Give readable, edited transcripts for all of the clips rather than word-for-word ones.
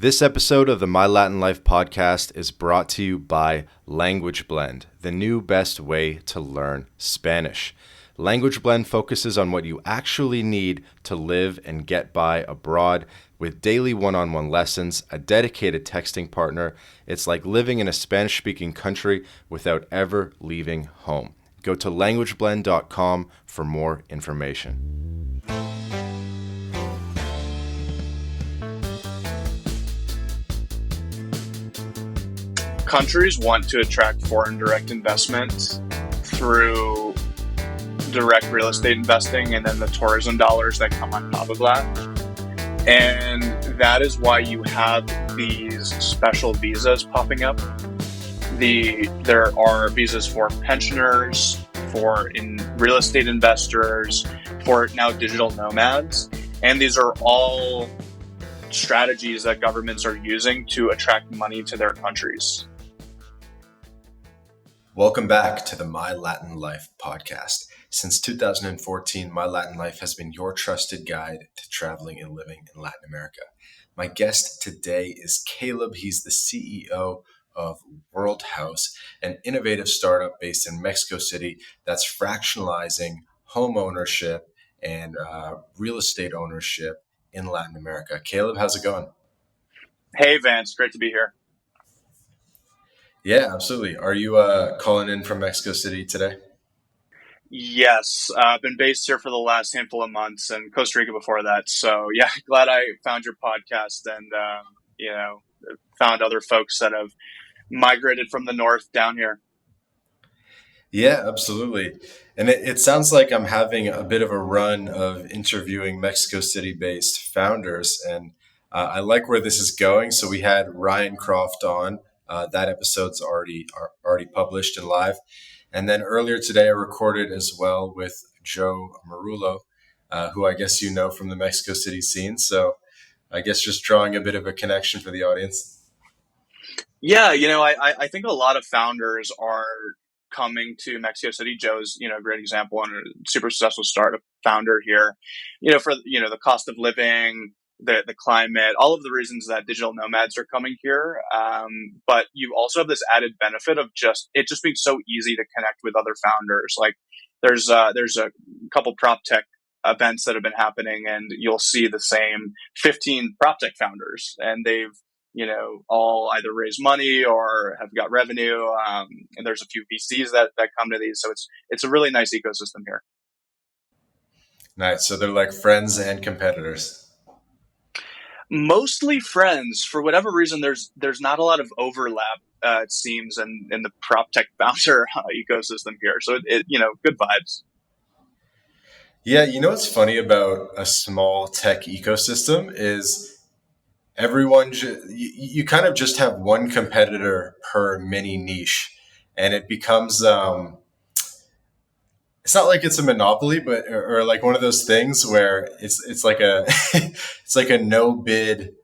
This episode of the My Latin Life podcast is brought to you by Language Blend, the new best way to learn Spanish. Language Blend focuses on what you actually need to live and get by abroad with daily one-on-one lessons, a dedicated texting partner. It's like living in a Spanish-speaking country without ever leaving home. Go to languageblend.com for more information. Countries want to attract foreign direct investment through direct real estate investing and then the tourism dollars that come on top of that. And that is why you have these special visas popping up. There are visas for pensioners, for real estate investors, for now digital nomads. And these are all strategies that governments are using to attract money to their countries. Welcome back to the My Latin Life podcast. Since 2014, My Latin Life has been your trusted guide to traveling and living in Latin America. My guest today is Caleb. He's the CEO of Worldhaus, an innovative startup based in Mexico City that's fractionalizing home ownership and real estate ownership in Latin America. Caleb, how's it going? Hey, Vance. Great to be here. Yeah, absolutely. Are you calling in from Mexico City today? Yes, I've been based here for the last handful of months and Costa Rica before that. So yeah, glad I found your podcast and, found other folks that have migrated from the north down here. Yeah, absolutely. And it sounds like I'm having a bit of a run of interviewing Mexico City-based founders, and I like where this is going. So we had Ryan Croft on. That episode's already published and live. And then earlier today, I recorded as well with Joe Marullo, who I guess you know from the Mexico City scene. So I guess just drawing a bit of a connection for the audience. Yeah, I think a lot of founders are coming to Mexico City. Joe's, a great example and a super successful startup founder here, for, the cost of living, the climate, all of the reasons that digital nomads are coming here. But you also have this added benefit of it just being so easy to connect with other founders. Like there's a couple prop tech events that have been happening and you'll see the same 15 prop tech founders and they've, all either raised money or have got revenue. And there's a few VCs that come to these. So it's a really nice ecosystem here. Nice. So they're like friends and competitors. Mostly friends. For whatever reason, there's not a lot of overlap, it seems, in the prop tech founder ecosystem here. So it good vibes. Yeah, what's funny about a small tech ecosystem is everyone, you kind of just have one competitor per mini niche, and it becomes, it's not like it's a monopoly, but, or like one of those things where it's like it's like a no bid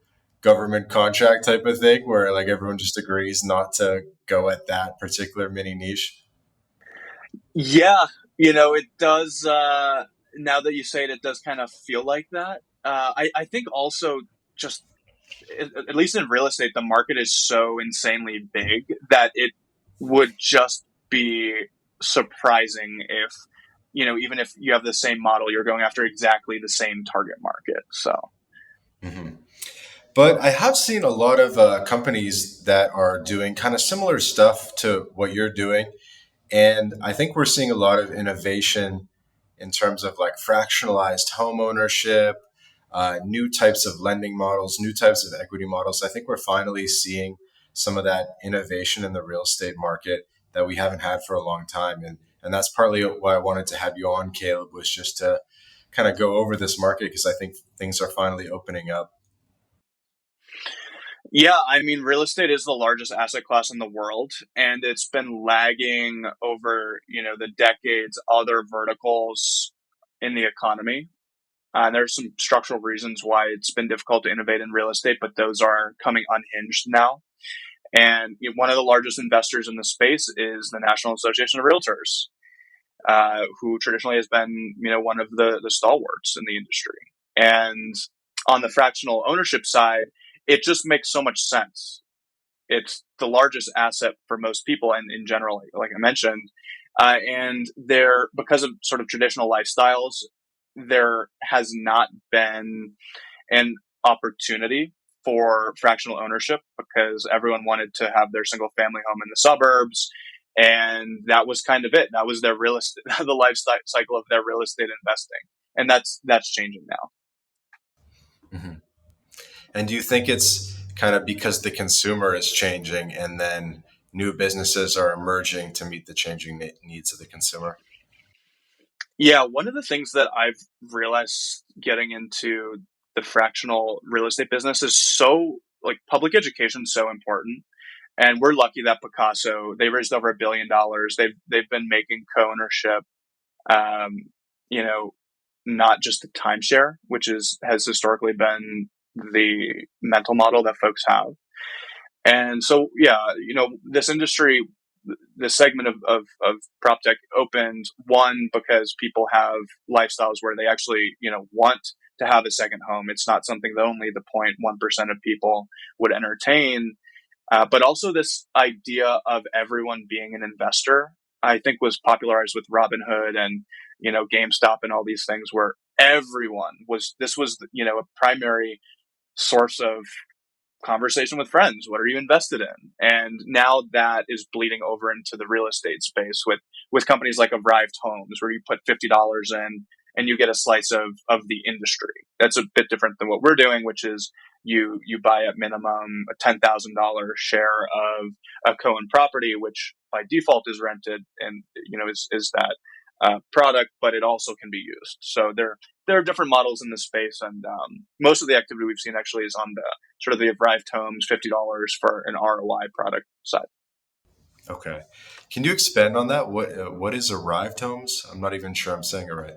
government contract type of thing where like everyone just agrees not to go at that particular mini niche. Yeah, it does, now that you say it, it does kind of feel like that. I think also just, at least in real estate, the market is so insanely big that it would just be surprising if, even if you have the same model, you're going after exactly the same target market. So, But I have seen a lot of companies that are doing kind of similar stuff to what you're doing. And I think we're seeing a lot of innovation in terms of like fractionalized home ownership, new types of lending models, new types of equity models. I think we're finally seeing some of that innovation in the real estate market that we haven't had for a long time. And that's partly why I wanted to have you on, Caleb, was just to kind of go over this market because I think things are finally opening up. Yeah, real estate is the largest asset class in the world, and it's been lagging over, the decades, other verticals in the economy. There's some structural reasons why it's been difficult to innovate in real estate, but those are coming unhinged now. And one of the largest investors in the space is the National Association of Realtors, who traditionally has been, one of the stalwarts in the industry. And on the fractional ownership side, it just makes so much sense. It's the largest asset for most people, and in general, like I mentioned, and there, because of sort of traditional lifestyles, there has not been an opportunity for fractional ownership because everyone wanted to have their single family home in the suburbs. And that was kind of it. That was their real estate, the life cycle of their real estate investing. And that's changing now. Hmm. And do you think it's kind of because the consumer is changing and then new businesses are emerging to meet the changing needs of the consumer? Yeah, one of the things that I've realized getting into the fractional real estate business is so like public education is so important. And we're lucky that Picasso, they raised over $1 billion. They've been making co-ownership, um, you know, not just a timeshare, which has historically been the mental model that folks have. And so, yeah, this industry, this segment of prop tech opened one because people have lifestyles where they actually, want to have a second home. It's not something that only the 0.1% of people would entertain. But also this idea of everyone being an investor, I think was popularized with Robinhood and, GameStop and all these things where everyone was, this was, a primary source of conversation with friends. What are you invested in? And now that is bleeding over into the real estate space with companies like Arrived Homes, where you put $50 in and you get a slice of the industry. That's a bit different than what we're doing, which is you buy at minimum a $10,000 share of a co-owned property, which by default is rented and is that product, but it also can be used. So there are different models in this space, and most of the activity we've seen actually is on the sort of the Arrived Homes $50 for an ROI product side. Okay. Can you expand on that? What is Arrived Homes? I'm not even sure I'm saying it right.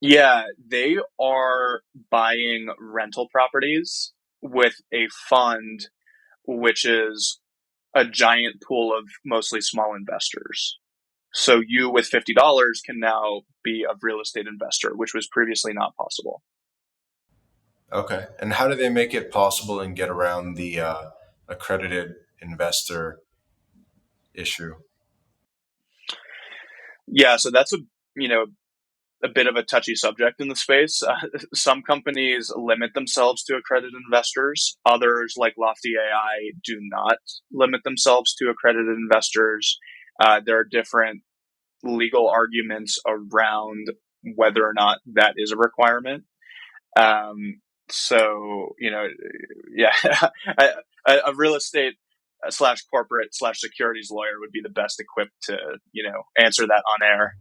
Yeah, they are buying rental properties with a fund, which is a giant pool of mostly small investors. So you with $50 can now be a real estate investor, which was previously not possible. Okay. And how do they make it possible and get around the accredited investor issue? Yeah, so that's you know a bit of a touchy subject in the space. Some companies limit themselves to accredited investors. Others, like Lofty AI, do not limit themselves to accredited investors. There are different legal arguments around whether or not that is a requirement. Um, so, yeah, a real estate slash corporate slash securities lawyer would be the best equipped to, answer that on air.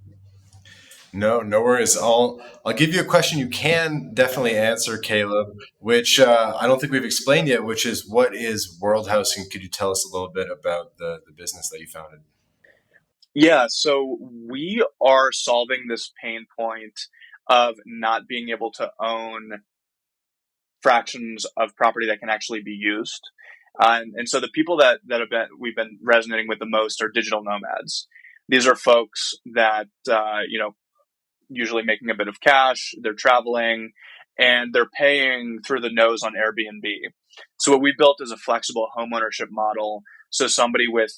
No, no worries. I'll give you a question you can definitely answer, Caleb, which I don't think we've explained yet, which is what is Worldhaus, and could you tell us a little bit about the business that you founded? Yeah, so we are solving this pain point of not being able to own fractions of property that can actually be used. And so the people that we've been resonating with the most are digital nomads. These are folks that usually making a bit of cash. They're traveling and they're paying through the nose on Airbnb. So what we built is a flexible homeownership model. So somebody with,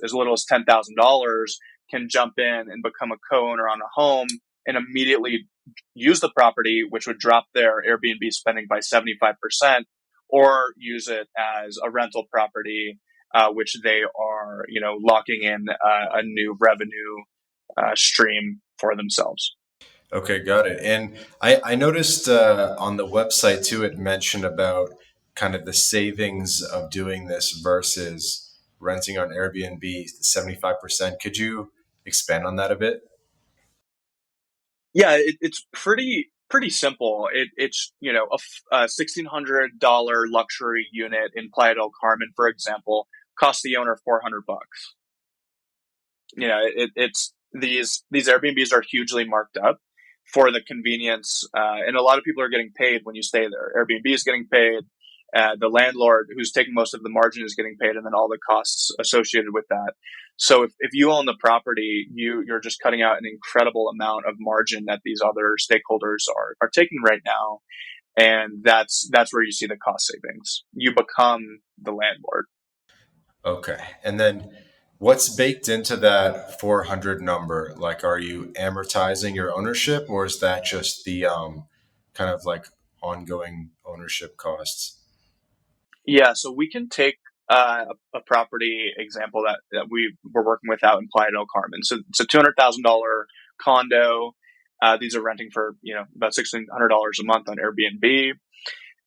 as little as $10,000 can jump in and become a co-owner on a home and immediately use the property, which would drop their Airbnb spending by 75%, or use it as a rental property, which they are, locking in a new revenue stream for themselves. Okay, got it. And I noticed on the website too, it mentioned about kind of the savings of doing this versus renting on Airbnb, the 75%. Could you expand on that a bit? Yeah, it's pretty simple. It's a $1,600 luxury unit in Playa del Carmen, for example, costs the owner $400. It's these Airbnbs are hugely marked up for the convenience, and a lot of people are getting paid when you stay there. Airbnb is getting paid. The landlord who's taking most of the margin is getting paid, and then all the costs associated with that. So if you own the property, you're just cutting out an incredible amount of margin that these other stakeholders are taking right now. And that's where you see the cost savings. You become the landlord. Okay. And then what's baked into that 400 number? Like, are you amortizing your ownership, or is that just the kind of like ongoing ownership costs? Yeah, so we can take a property example that we were working with out in Playa del Carmen. So it's a $200,000 condo. These are renting for about $1,600 a month on Airbnb.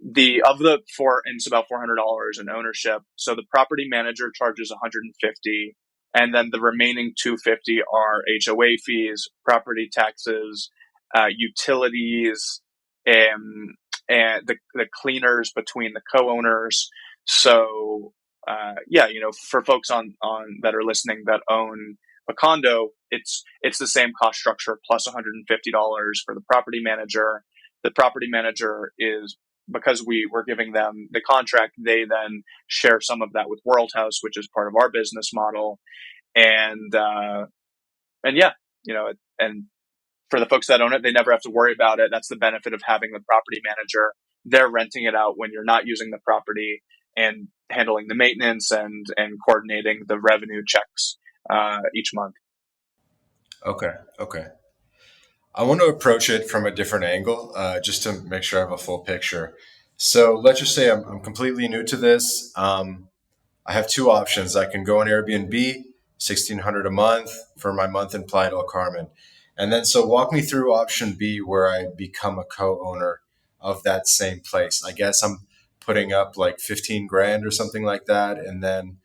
The of the four and it's about $400 in ownership. So the property manager charges 150, and then the remaining 250 are HOA fees, property taxes, utilities, and the cleaners between the co-owners. So yeah, for folks on that are listening that own a condo, it's the same cost structure plus $150 for the property manager. The property manager is, because we were giving them the contract, they then share some of that with Worldhaus, which is part of our business model. And yeah, and for the folks that own it, they never have to worry about it. That's the benefit of having the property manager. They're renting it out when you're not using the property and handling the maintenance and coordinating the revenue checks each month. Okay. Okay. I want to approach it from a different angle, just to make sure I have a full picture. So let's just say I'm completely new to this. I have two options. I can go on Airbnb, 1,600 a month for my month in Playa del Carmen. And then, so walk me through option B where I become a co-owner of that same place. I guess I'm putting up like 15 grand or something like that. And then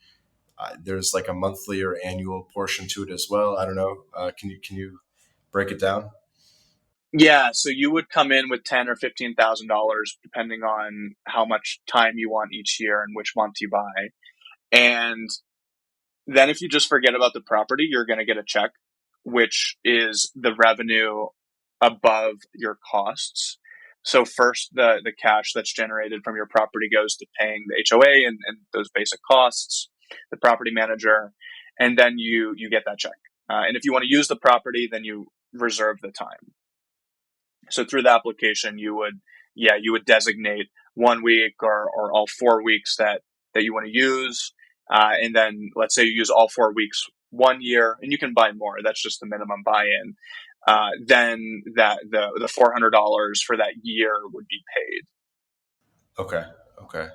there's like a monthly or annual portion to it as well. I don't know. Can you break it down? Yeah, so you would come in with $10,000 or $15,000, depending on how much time you want each year and which month you buy. And then if you just forget about the property, you're going to get a check, which is the revenue above your costs. So first, the cash that's generated from your property goes to paying the HOA and those basic costs, the property manager, and then you get that check. And if you want to use the property, then you reserve the time. So through the application, you would designate 1 week or all 4 weeks that you want to use, and then let's say you use all 4 weeks 1 year, and you can buy more. That's just the minimum buy-in. Then the $400 for that year would be paid. Okay. Okay.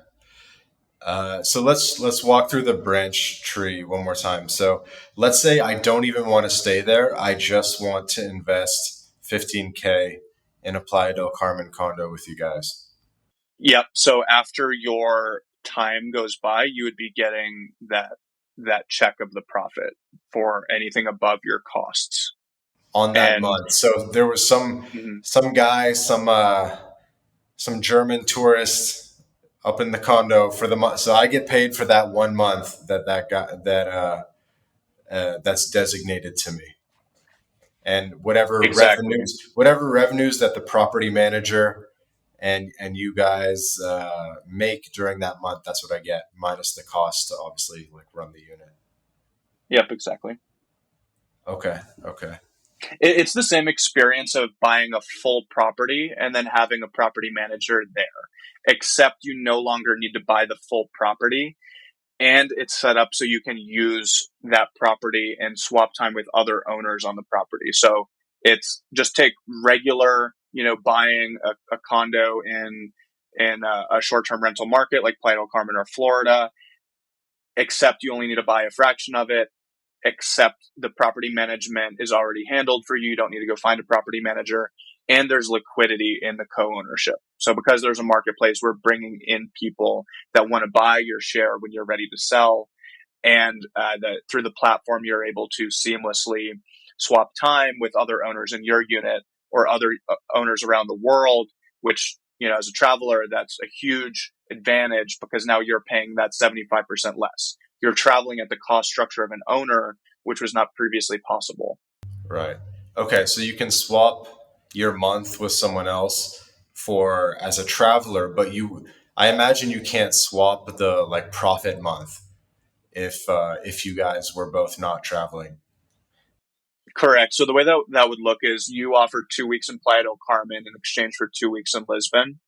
So let's walk through the branch tree one more time. So let's say I don't even want to stay there. I just want to invest 15K in a Playa del Carmen condo with you guys. Yep. So after your time goes by, you would be getting that check of the profit for anything above your costs. On that And month. So there was some mhm, some guy, some German tourist up in the condo for the month. So I get paid for that 1 month that guy that's designated to me, and exactly. whatever revenues that the property manager and you guys make during that month, that's what I get minus the cost to obviously like run the unit. Yep, exactly. Okay. Okay. It's the same experience of buying a full property and then having a property manager there, except you no longer need to buy the full property, and it's set up so you can use that property and swap time with other owners on the property. So it's just take regular, buying a condo in a short term rental market like Playa del Carmen or Florida, except you only need to buy a fraction of it. Except the property management is already handled for you. You don't need to go find a property manager. And there's liquidity in the co ownership. So, because there's a marketplace, we're bringing in people that want to buy your share when you're ready to sell. And through the platform, you're able to seamlessly swap time with other owners in your unit or other owners around the world, which, as a traveler, that's a huge advantage because now you're paying that 75% less. You're traveling at the cost structure of an owner, which was not previously possible. Right. Okay. So you can swap your month with someone else for as a traveler, but I imagine you can't swap the like profit month if you guys were both not traveling. Correct. So the way that would look is you offer 2 weeks in Playa del Carmen in exchange for 2 weeks in Lisbon.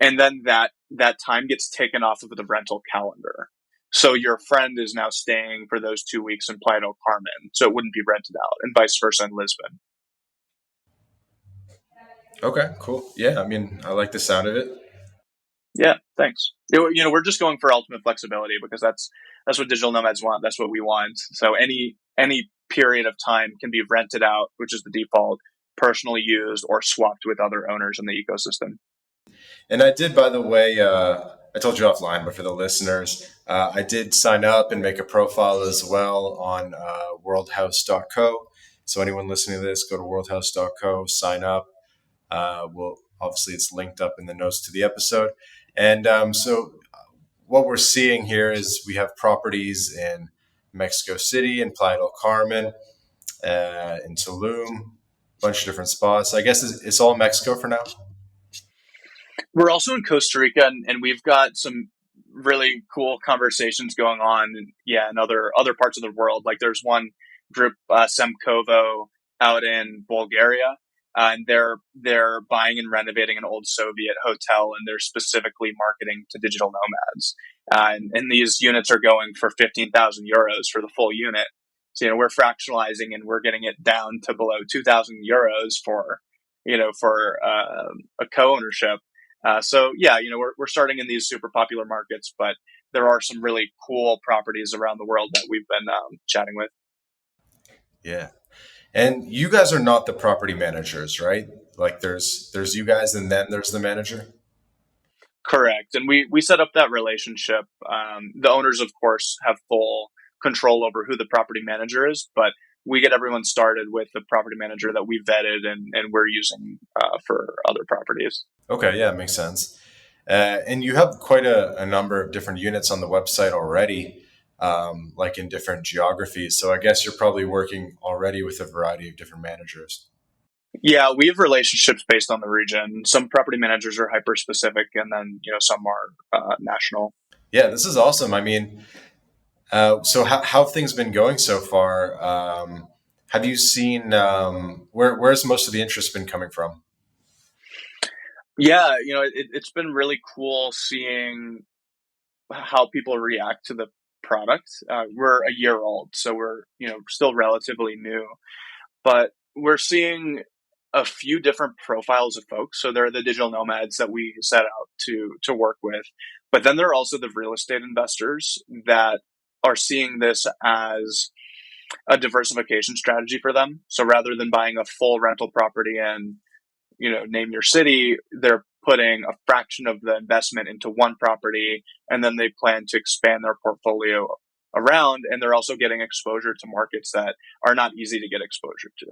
and then that time gets taken off of the rental calendar. So your friend is now staying for those 2 weeks in Playa del Carmen, so it wouldn't be rented out, and vice versa in Lisbon. Okay, cool. Yeah, I mean, I like the sound of it. Yeah, thanks. We're just going for ultimate flexibility because that's what digital nomads want. That's what we want. So any period of time can be rented out, which is the default, personally used, or swapped with other owners in the ecosystem. And I did, by the way, I told you offline, but for the listeners, I did sign up and make a profile as well on worldhaus.co. So anyone listening to this, go to worldhaus.co, sign up. We'll obviously it's linked up in the notes to the episode. And so what we're seeing here is we have properties in Mexico City and Playa del Carmen, in Tulum, a bunch of different spots. I guess it's all Mexico for now. We're also in Costa Rica, and we've got some really cool conversations going on. Yeah, in other parts of the world. Like there's one group, Semkovo, out in Bulgaria, and they're buying and renovating an old Soviet hotel, and they're specifically marketing to digital nomads. And these units are going for 15,000 euros for the full unit. So we're fractionalizing and we're getting it down to below 2,000 euros for a co-ownership. So yeah, we're starting in these super popular markets, but there are some really cool properties around the world that we've been chatting with. Yeah. And you guys are not the property managers, right? Like there's you guys and then there's the manager. Correct, and we set up that relationship. The owners, of course, have full control over who the property manager is, but we get everyone started with the property manager that we vetted and we're using for other properties. Okay, yeah, makes sense. And you have quite a number of different units on the website already, like in different geographies. So I guess you're probably working already with a variety of different managers. Yeah, we have relationships based on the region. Some property managers are hyper specific, and then some are national. Yeah, this is awesome. I mean, so how have things been going so far? Have you seen where's most of the interest been coming from? Yeah, it's been really cool seeing how people react to the product. We're a year old, so we're still relatively new, but we're seeing a few different profiles of folks. So there are the digital nomads that we set out to work with, but then there are also the real estate investors that are seeing this as a diversification strategy for them. So rather than buying a full rental property in name your city, they're putting a fraction of the investment into one property, and then they plan to expand their portfolio around. And they're also getting exposure to markets that are not easy to get exposure to.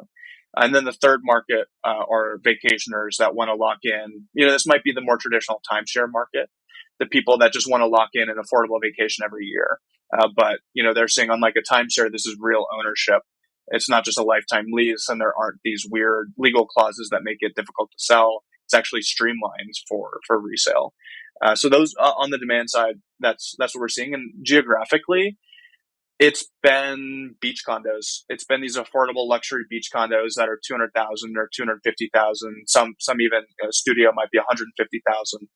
And then the third market are vacationers that want to lock in. This might be the more traditional timeshare market, the people that just want to lock in an affordable vacation every year. But they're saying, unlike a timeshare, this is real ownership. It's not just a lifetime lease, and there aren't these weird legal clauses that make it difficult to sell. It's actually streamlined for resale. So those on the demand side, that's what we're seeing. And geographically, it's been beach condos. It's been these affordable luxury beach condos that are 200,000 or 250,000. Some even a studio might be 150,000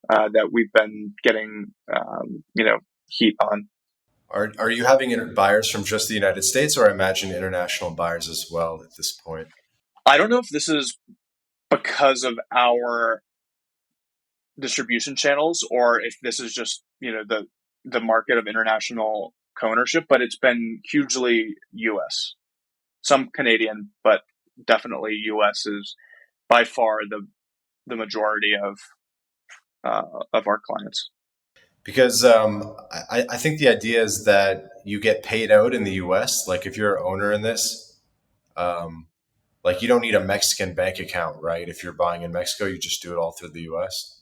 that we've been getting heat on. Are you having buyers from just the United States, or I imagine international buyers as well at this point? I don't know if this is because of our distribution channels or if this is just the market of international co-ownership, but it's been hugely US. Some Canadian, but definitely US is by far the majority of our clients. Because I think the idea is that you get paid out in the U.S. Like if you're an owner in this, um, like you don't need a Mexican bank account, right? If you're buying in Mexico, you just do it all through the U.S.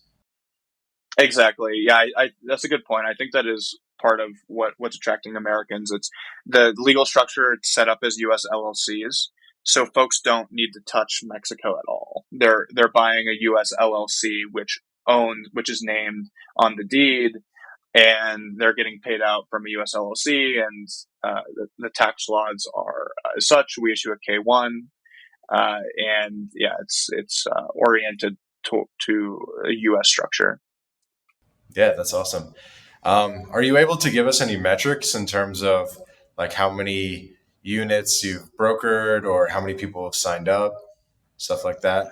Exactly. Yeah, that's a good point. I think that is part of what's attracting Americans. It's the legal structure. It's set up as U.S. LLCs, so folks don't need to touch Mexico at all. They're buying a U.S. LLC which is named on the deed, and they're getting paid out from a U.S. LLC, and the tax laws are as such. We issue a K-1, and yeah, it's oriented to a US structure. Yeah, that's awesome. Are you able to give us any metrics in terms of like how many units you've brokered or how many people have signed up, stuff like that?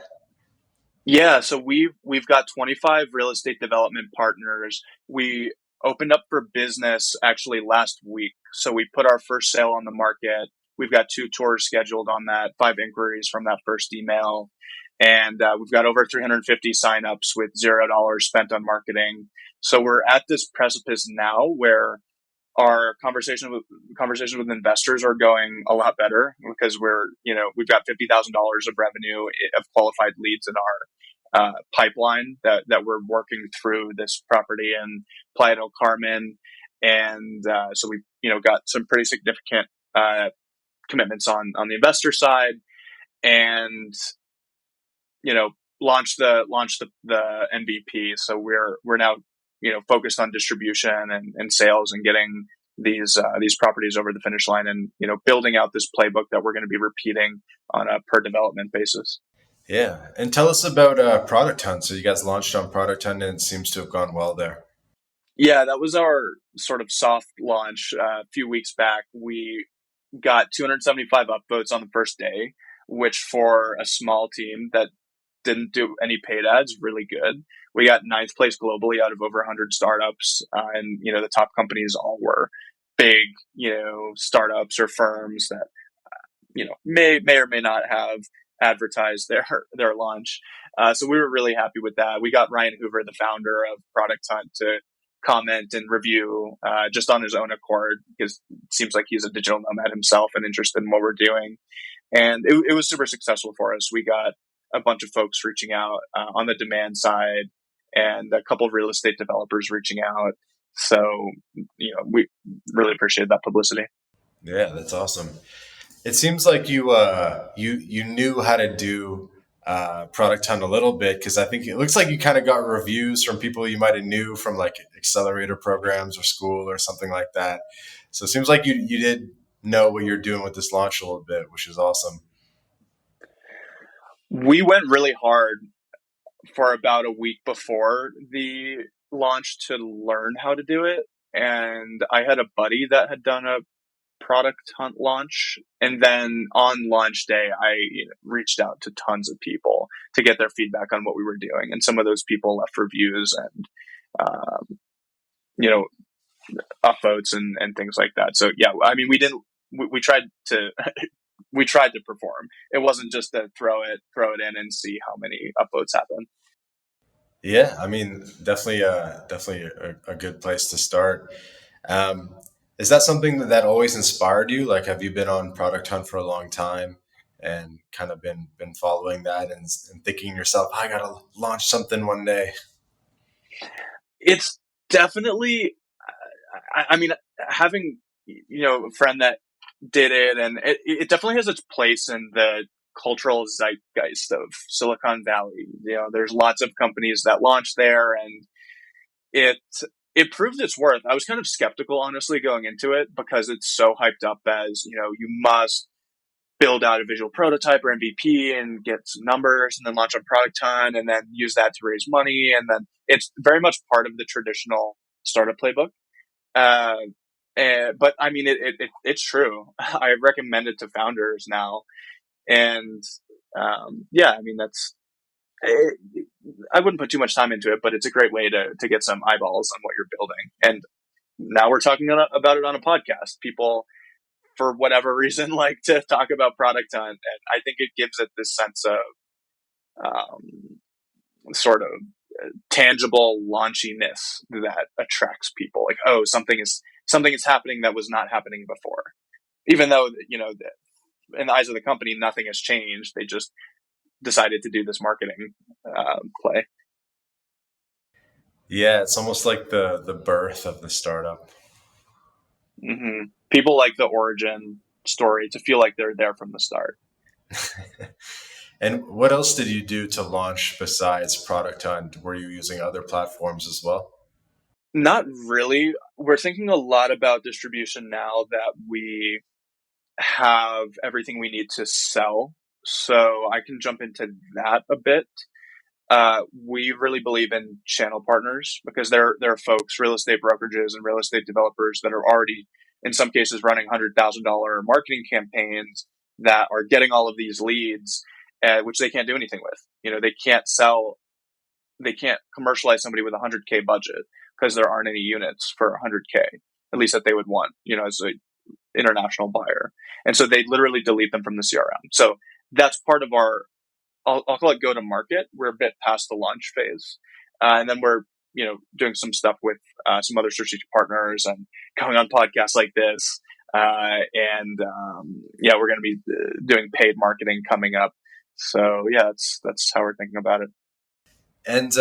Yeah, so we've got 25 real estate development partners. We opened up for business actually last week. So we put our first sale on the market. We've got 2 tours scheduled on that, 5 inquiries from that first email. And we've got over 350 signups with $0 spent on marketing. So we're at this precipice now where our conversations with investors are going a lot better because we've got $50,000 of revenue of qualified leads in our pipeline that we're working through this property in Playa del Carmen, and so we got some pretty significant commitments on the investor side, and you know launch the MVP. So we're now focused on distribution and sales and getting these properties over the finish line, and building out this playbook that we're going to be repeating on a per development basis. Yeah. And tell us about Product Hunt. So you guys launched on Product Hunt and it seems to have gone well there. Yeah, that was our sort of soft launch a few weeks back. We got 275 upvotes on the first day, which for a small team that didn't do any paid ads, really good. We got ninth place globally out of over 100 startups, and the top companies all were big, startups or firms that may or may not have advertised their launch. So we were really happy with that. We got Ryan Hoover, the founder of Product Hunt, to comment and review just on his own accord, because it seems like he's a digital nomad himself and interested in what we're doing. And it was super successful for us. We got a bunch of folks reaching out on the demand side, and a couple of real estate developers reaching out. So, we really appreciate that publicity. Yeah, that's awesome. It seems like you knew how to do Product Hunt a little bit because I think it looks like you kind of got reviews from people you might have knew from like accelerator programs or school or something like that. So it seems like you did know what you're doing with this launch a little bit, which is awesome. We went really hard for about a week before the launch to learn how to do it. And I had a buddy that had done a Product Hunt launch. And then on launch day, I reached out to tons of people to get their feedback on what we were doing. And some of those people left reviews and, um, you know, upvotes and things like that. So yeah, I mean, we tried to, we tried to perform. It wasn't just to throw it in and see how many upvotes happen. Yeah, I mean, definitely a good place to start. Um, is that something that always inspired you? Like, have you been on Product Hunt for a long time and kind of been following that and thinking yourself, I gotta launch something one day? It's definitely, I mean, having, a friend that did it, and it definitely has its place in the cultural zeitgeist of Silicon Valley. There's lots of companies that launch there, and it it proved its worth. I was kind of skeptical, honestly, going into it because it's so hyped up as, you must build out a visual prototype or MVP and get some numbers and then launch a product hunt and then use that to raise money. And then it's very much part of the traditional startup playbook. Uh, but I mean, it's true. I recommend it to founders now. And yeah, I mean, it, I wouldn't put too much time into it, but it's a great way to get some eyeballs on what you're building. And now we're talking about it on a podcast. People, for whatever reason, like to talk about Product Hunt, and I think it gives it this sense of sort of tangible launchiness that attracts people. Like, oh, something is happening that was not happening before, even though in the eyes of the company, nothing has changed. They just decided to do this marketing play. Yeah, it's almost like the birth of the startup. People like the origin story to feel like they're there from the start. And what else did you do to launch besides Product Hunt? Were you using other platforms as well? Not really. We're thinking a lot about distribution now that we have everything we need to sell. So I can jump into that a bit. We really believe in channel partners because there are folks, real estate brokerages and real estate developers that are already, in some cases, running $100,000 marketing campaigns that are getting all of these leads, which they can't do anything with. They can't sell, they can't commercialize somebody with a 100K budget because there aren't any units for 100K, at least that they would want, as an international buyer. And so they literally delete them from the CRM. So that's part of our, I'll call it go to market. We're a bit past the launch phase, and then we're doing some stuff with some other strategic partners and going on podcasts like this, and yeah, we're going to be doing paid marketing coming up. So yeah, that's how we're thinking about it. And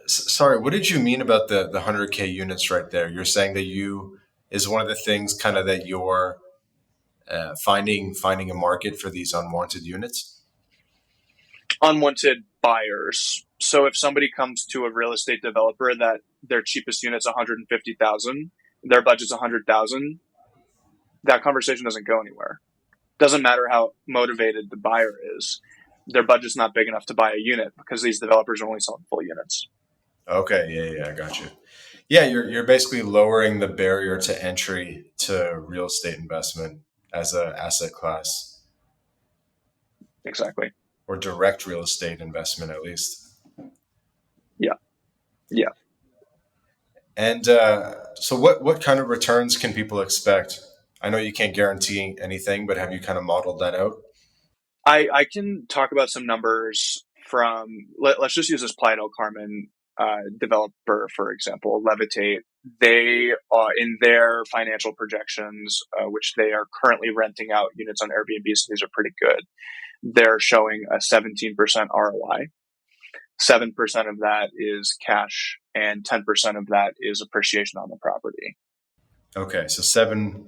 sorry, what did you mean about the 100K units right there? You're saying that you is one of the things kind of that you're finding a market for these unwanted units. Unwanted buyers. So if somebody comes to a real estate developer that their cheapest unit's 150,000, their budget's 100,000, that conversation doesn't go anywhere. Doesn't matter how motivated the buyer is. Their budget's not big enough to buy a unit because these developers are only selling full units. Okay, yeah, I got you. Yeah, you're basically lowering the barrier to entry to real estate investment as a asset class, Exactly. or direct real estate investment at least. Yeah. Yeah. And so, what kind of returns can people expect? I know you can't guarantee anything, but have you kind of modeled that out? I can talk about some numbers from, let's just use this Playa del Carmen developer, for example, Levitate. They are in their financial projections, which they are currently renting out units on Airbnb, so these are pretty good. They're showing a 17% ROI. 7% of that is cash, and 10% of that is appreciation on the property. Okay, so 7%,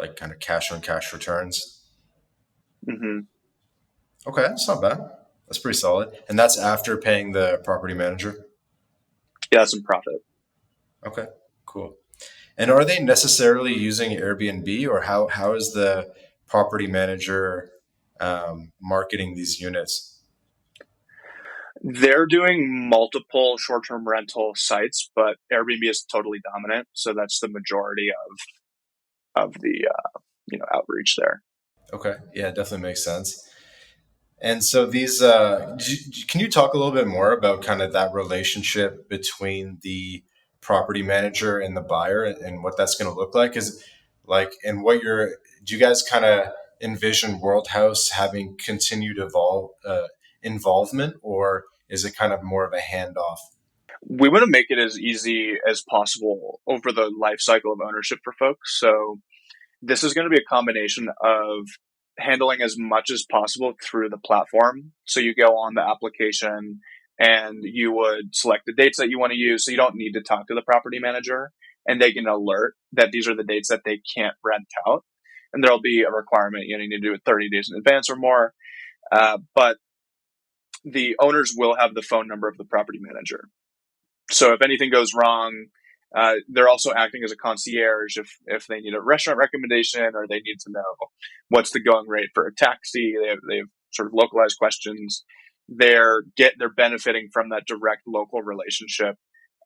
like kind of cash on cash returns. Hmm. Okay, that's not bad. That's pretty solid, and that's after paying the property manager. Yeah, that's in profit. Okay, cool. And are they necessarily using Airbnb, or how is the property manager marketing these units? They're doing multiple short-term rental sites, but Airbnb is totally dominant, so that's the majority of the outreach there. Okay, yeah, definitely makes sense. And so these, can you talk a little bit more about kind of that relationship between the property manager and the buyer and what that's going to look like? Is like, and what you're, do you guys kind of envision Worldhaus having continued involvement, or is it kind of more of a handoff? We want to make it as easy as possible over the life cycle of ownership for folks. So this is going to be a combination of handling as much as possible through the platform. So you go on the application and you would select the dates that you want to use. So you don't need to talk to the property manager, and they can alert that these are the dates that they can't rent out. And there'll be a requirement, you need to do it 30 days in advance or more. But the owners will have the phone number of the property manager. So if anything goes wrong, they're also acting as a concierge if they need a restaurant recommendation or they need to know what's the going rate for a taxi. They have sort of localized questions. They're benefiting from that direct local relationship,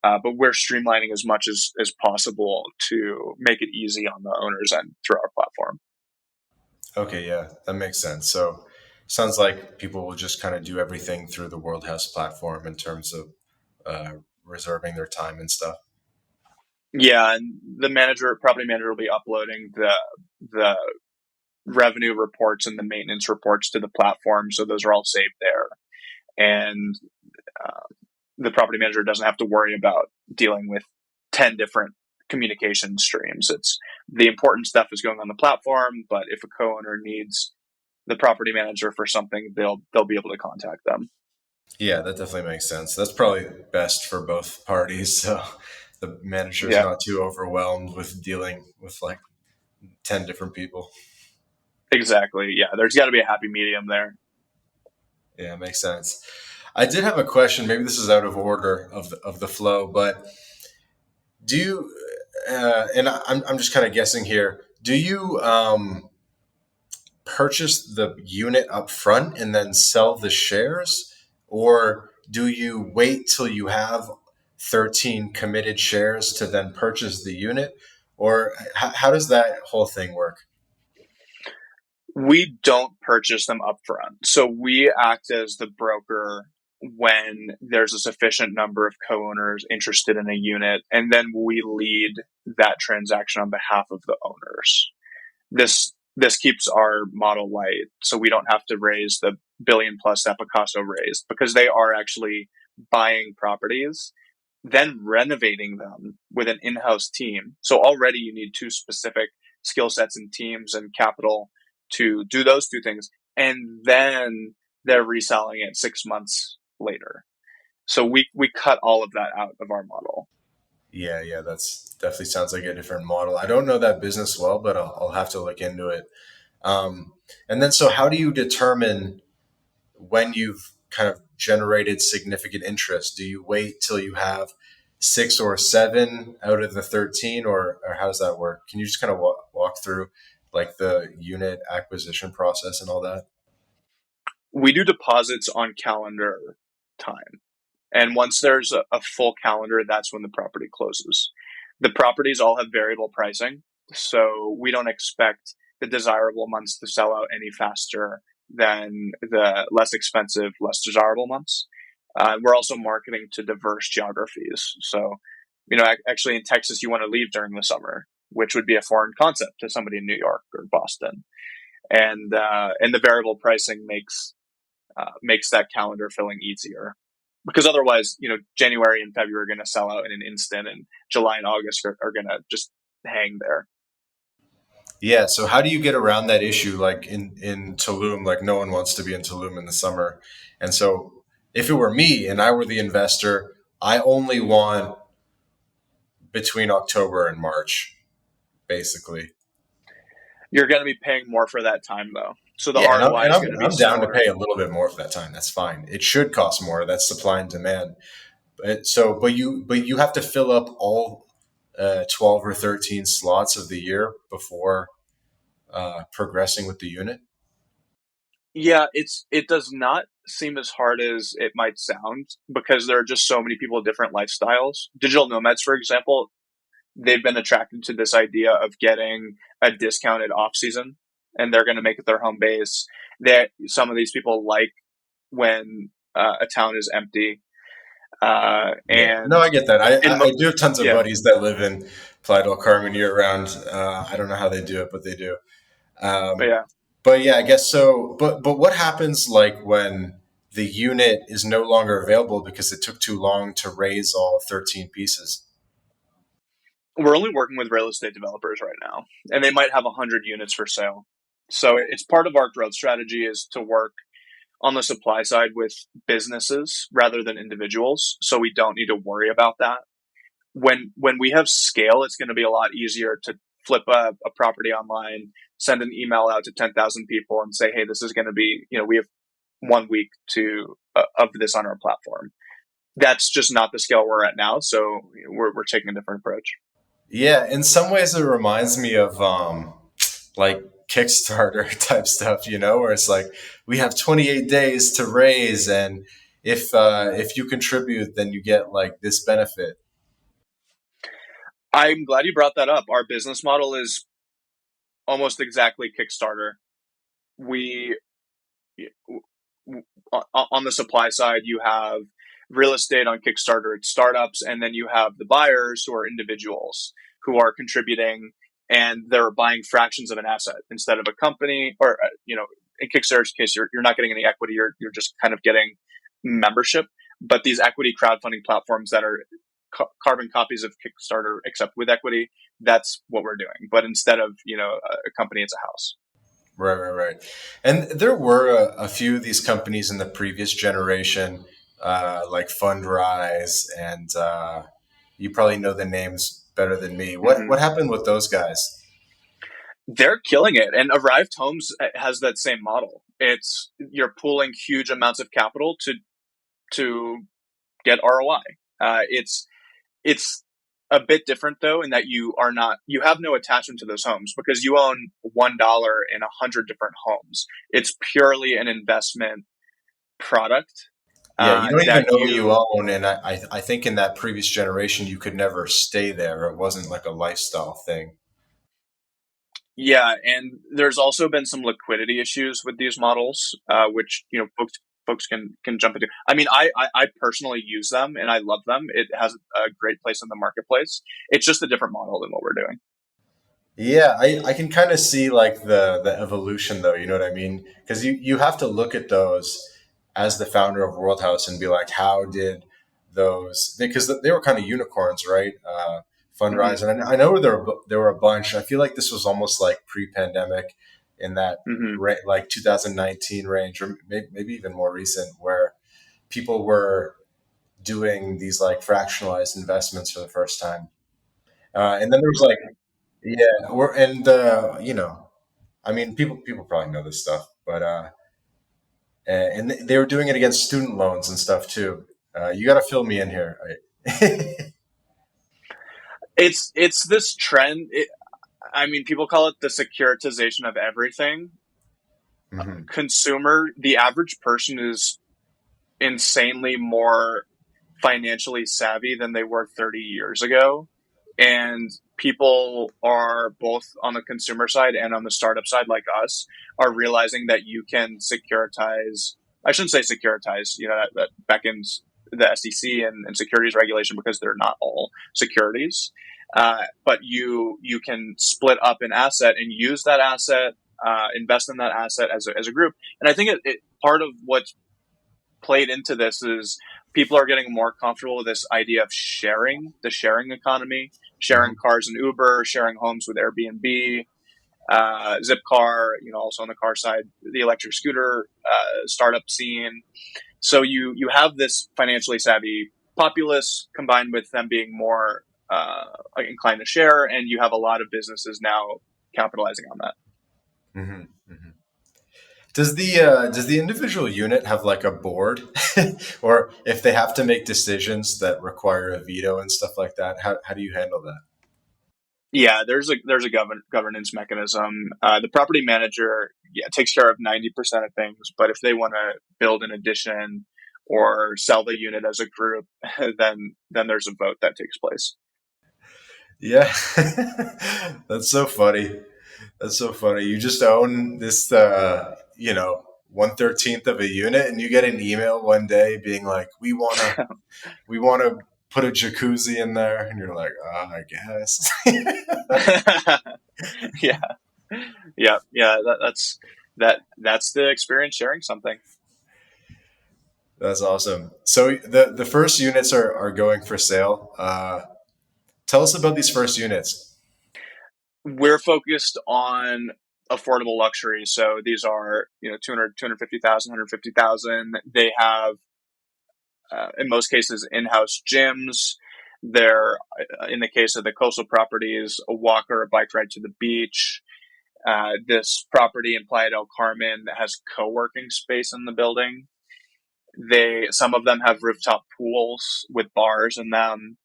but we're streamlining as much as possible to make it easy on the owners and through our platform. Okay, yeah, that makes sense. So sounds like people will just kind of do everything through the Worldhouse platform in terms of uh, reserving their time and stuff. Yeah, and the property manager, will be uploading the revenue reports and the maintenance reports to the platform, so those are all saved there. And uh, the property manager doesn't have to worry about dealing with 10 different communication streams. It's the important stuff is going on the platform, but if a co-owner needs the property manager for something, they'll be able to contact them. Yeah, that definitely makes sense. That's probably best for both parties. So the manager's Yeah, not too overwhelmed with dealing with like 10 different people. exactly. Yeah, there's got to be a happy medium there. Yeah, it makes sense. I did have a question. Maybe this is out of order of the flow, but do you, and I'm just kind of guessing here, do you, purchase the unit up front and then sell the shares? Or do you wait till you have 13 committed shares to then purchase the unit? Or how does that whole thing work? We don't purchase them upfront. So we act as the broker when there's a sufficient number of co-owners interested in a unit, and then we lead that transaction on behalf of the owners. This keeps our model light, so we don't have to raise the billion plus that Picasso raised, because they are actually buying properties, then renovating them with an in-house team. So already you need two specific skill sets and teams and capital to do those two things. And then they're reselling it 6 months later. So we cut all of that out of our model. Yeah, yeah, that's definitely sounds like a different model. I don't know that business well, but I'll have to look into it. Um, and then, so how do you determine when you've kind of generated significant interest? Do you wait till you have six or seven out of the 13, or how does that work? Can you just kind of walk through like the unit acquisition process and all that? We do deposits on calendar time. And once there's a full calendar, that's when the property closes. The properties all have variable pricing, so we don't expect the desirable months to sell out any faster than the less expensive, less desirable months. We're also marketing to diverse geographies. So, actually in Texas, you want to leave during the summer, which would be a foreign concept to somebody in New York or Boston. And the variable pricing makes that calendar filling easier, because otherwise, January and February are going to sell out in an instant, and July and August are going to just hang there. Yeah. So how do you get around that issue? Like in Tulum, like no one wants to be in Tulum in the summer. And so if it were me and I were the investor, I only want between October and March, basically. You're going to be paying more for that time, though. So the Yeah, and ROI is going to be I'm down to similar. pay a little bit more for that time. That's fine. It should cost more. That's supply and demand. But you have to fill up all 12 or 13 slots of the year before progressing with the unit. Yeah, it does not seem as hard as it might sound, because there are just so many people with different lifestyles. Digital nomads, for example, they've been attracted to this idea of getting a discounted off season, and they're going to make it their home base. That some of these people like when a town is empty, Yeah, no, I get that. and I do have tons of yeah, buddies that live in Playa del Carmen year round. I don't know how they do it, but they do. but Um, yeah, but yeah, I guess so. But what happens like when the unit is no longer available because it took too long to raise all 13 pieces? we're only working with real estate developers right now, and they might have 100 units for sale. So it's part of our growth strategy is to work on the supply side with businesses rather than individuals, so we don't need to worry about that. When we have scale, it's going to be a lot easier to flip a property online, send an email out to 10,000 people, and say, "Hey, this is going to be, we have 1 week to of this on our platform." That's just not the scale we're at now, so we're taking a different approach. Yeah, in some ways it reminds me of like Kickstarter type stuff, where it's like we have 28 days to raise, and if you contribute, then you get like this benefit. I'm glad you brought that up. Our business model is almost exactly Kickstarter. We On the supply side, you have real estate on Kickstarter, it's startups, and then you have the buyers who are individuals who are contributing, and they're buying fractions of an asset instead of a company. Or in Kickstarter's case, you're not getting any equity, you're just kind of getting membership. But these equity crowdfunding platforms that are carbon copies of Kickstarter except with equity, that's what we're doing. But instead of a company, it's a house. Right, right, right. And there were a few of these companies in the previous generation, like Fundrise, and you probably know the names better than me. What Mm-hmm. happened with those guys? They're killing it, and Arrived Homes has that same model. It's you're pooling huge amounts of capital to get ROI. It's a bit different though, in that you have no attachment to those homes because you own $1 in 100 different homes. It's purely an investment product Yeah, you don't even that know what you you own, and I think in that previous generation you could never stay there. It wasn't like a lifestyle thing. Yeah, and there's also been some liquidity issues with these models, which folks can jump into. I mean, I personally use them and I love them. It has a great place in the marketplace. It's just a different model than what we're doing. Yeah, I can kind of see like the evolution though, you know what I mean? Because you have to look at those as the founder of Worldhaus and be like, how did those, because they were kind of unicorns, right? Hmm. Fundraise. And I know there were a bunch. I feel like this was almost like pre-pandemic in that Hmm. like 2019 range, or maybe even more recent, where people were doing these like fractionalized investments for the first time. And then there was like, yeah, I mean, people probably know this stuff, but and they were doing it against student loans and stuff too. You got to fill me in here. It's this trend. I mean, people call it the securitization of everything. Mhm. The average person is insanely more financially savvy than they were 30 years ago. And people are both on the consumer side and on the startup side, like us, are realizing that you can securitize. I shouldn't say securitize, that beckons the SEC and securities regulation because they're not all securities. But you can split up an asset and use that asset, invest in that asset as a group. And I think part of what's played into this is people are getting more comfortable with this idea of the sharing economy, sharing Mhm. cars and Uber, sharing homes with Airbnb, Zipcar, also on the car side, the electric scooter startup scene. So you have this financially savvy populace combined with them being more inclined to share, and you have a lot of businesses now capitalizing on that. Mhm. Mhm. Does the individual unit have like a board, or if they have to make decisions that require a veto and stuff like that? How do you handle that? Yeah, there's a governance mechanism. The property manager, yeah, takes care of 90% of things, but if they want to build an addition or sell the unit as a group, then there's a vote that takes place. Yeah, that's so funny. That's so funny. You just own this, 1/13th of a unit, and you get an email one day being like, we wanna put a jacuzzi in there," and you're like, I guess. Yeah, yeah. That's the experience sharing something. That's awesome. So the first units are going for sale. Tell us about these first units. We're focused on affordable luxury, so these are 200, 250,000, 150,000. They have in most cases, in-house gyms. They're, in the case of the coastal properties, a walk or a bike ride to the beach. This property in Playa del Carmen has co-working space in the building. Some of them have rooftop pools with bars in them.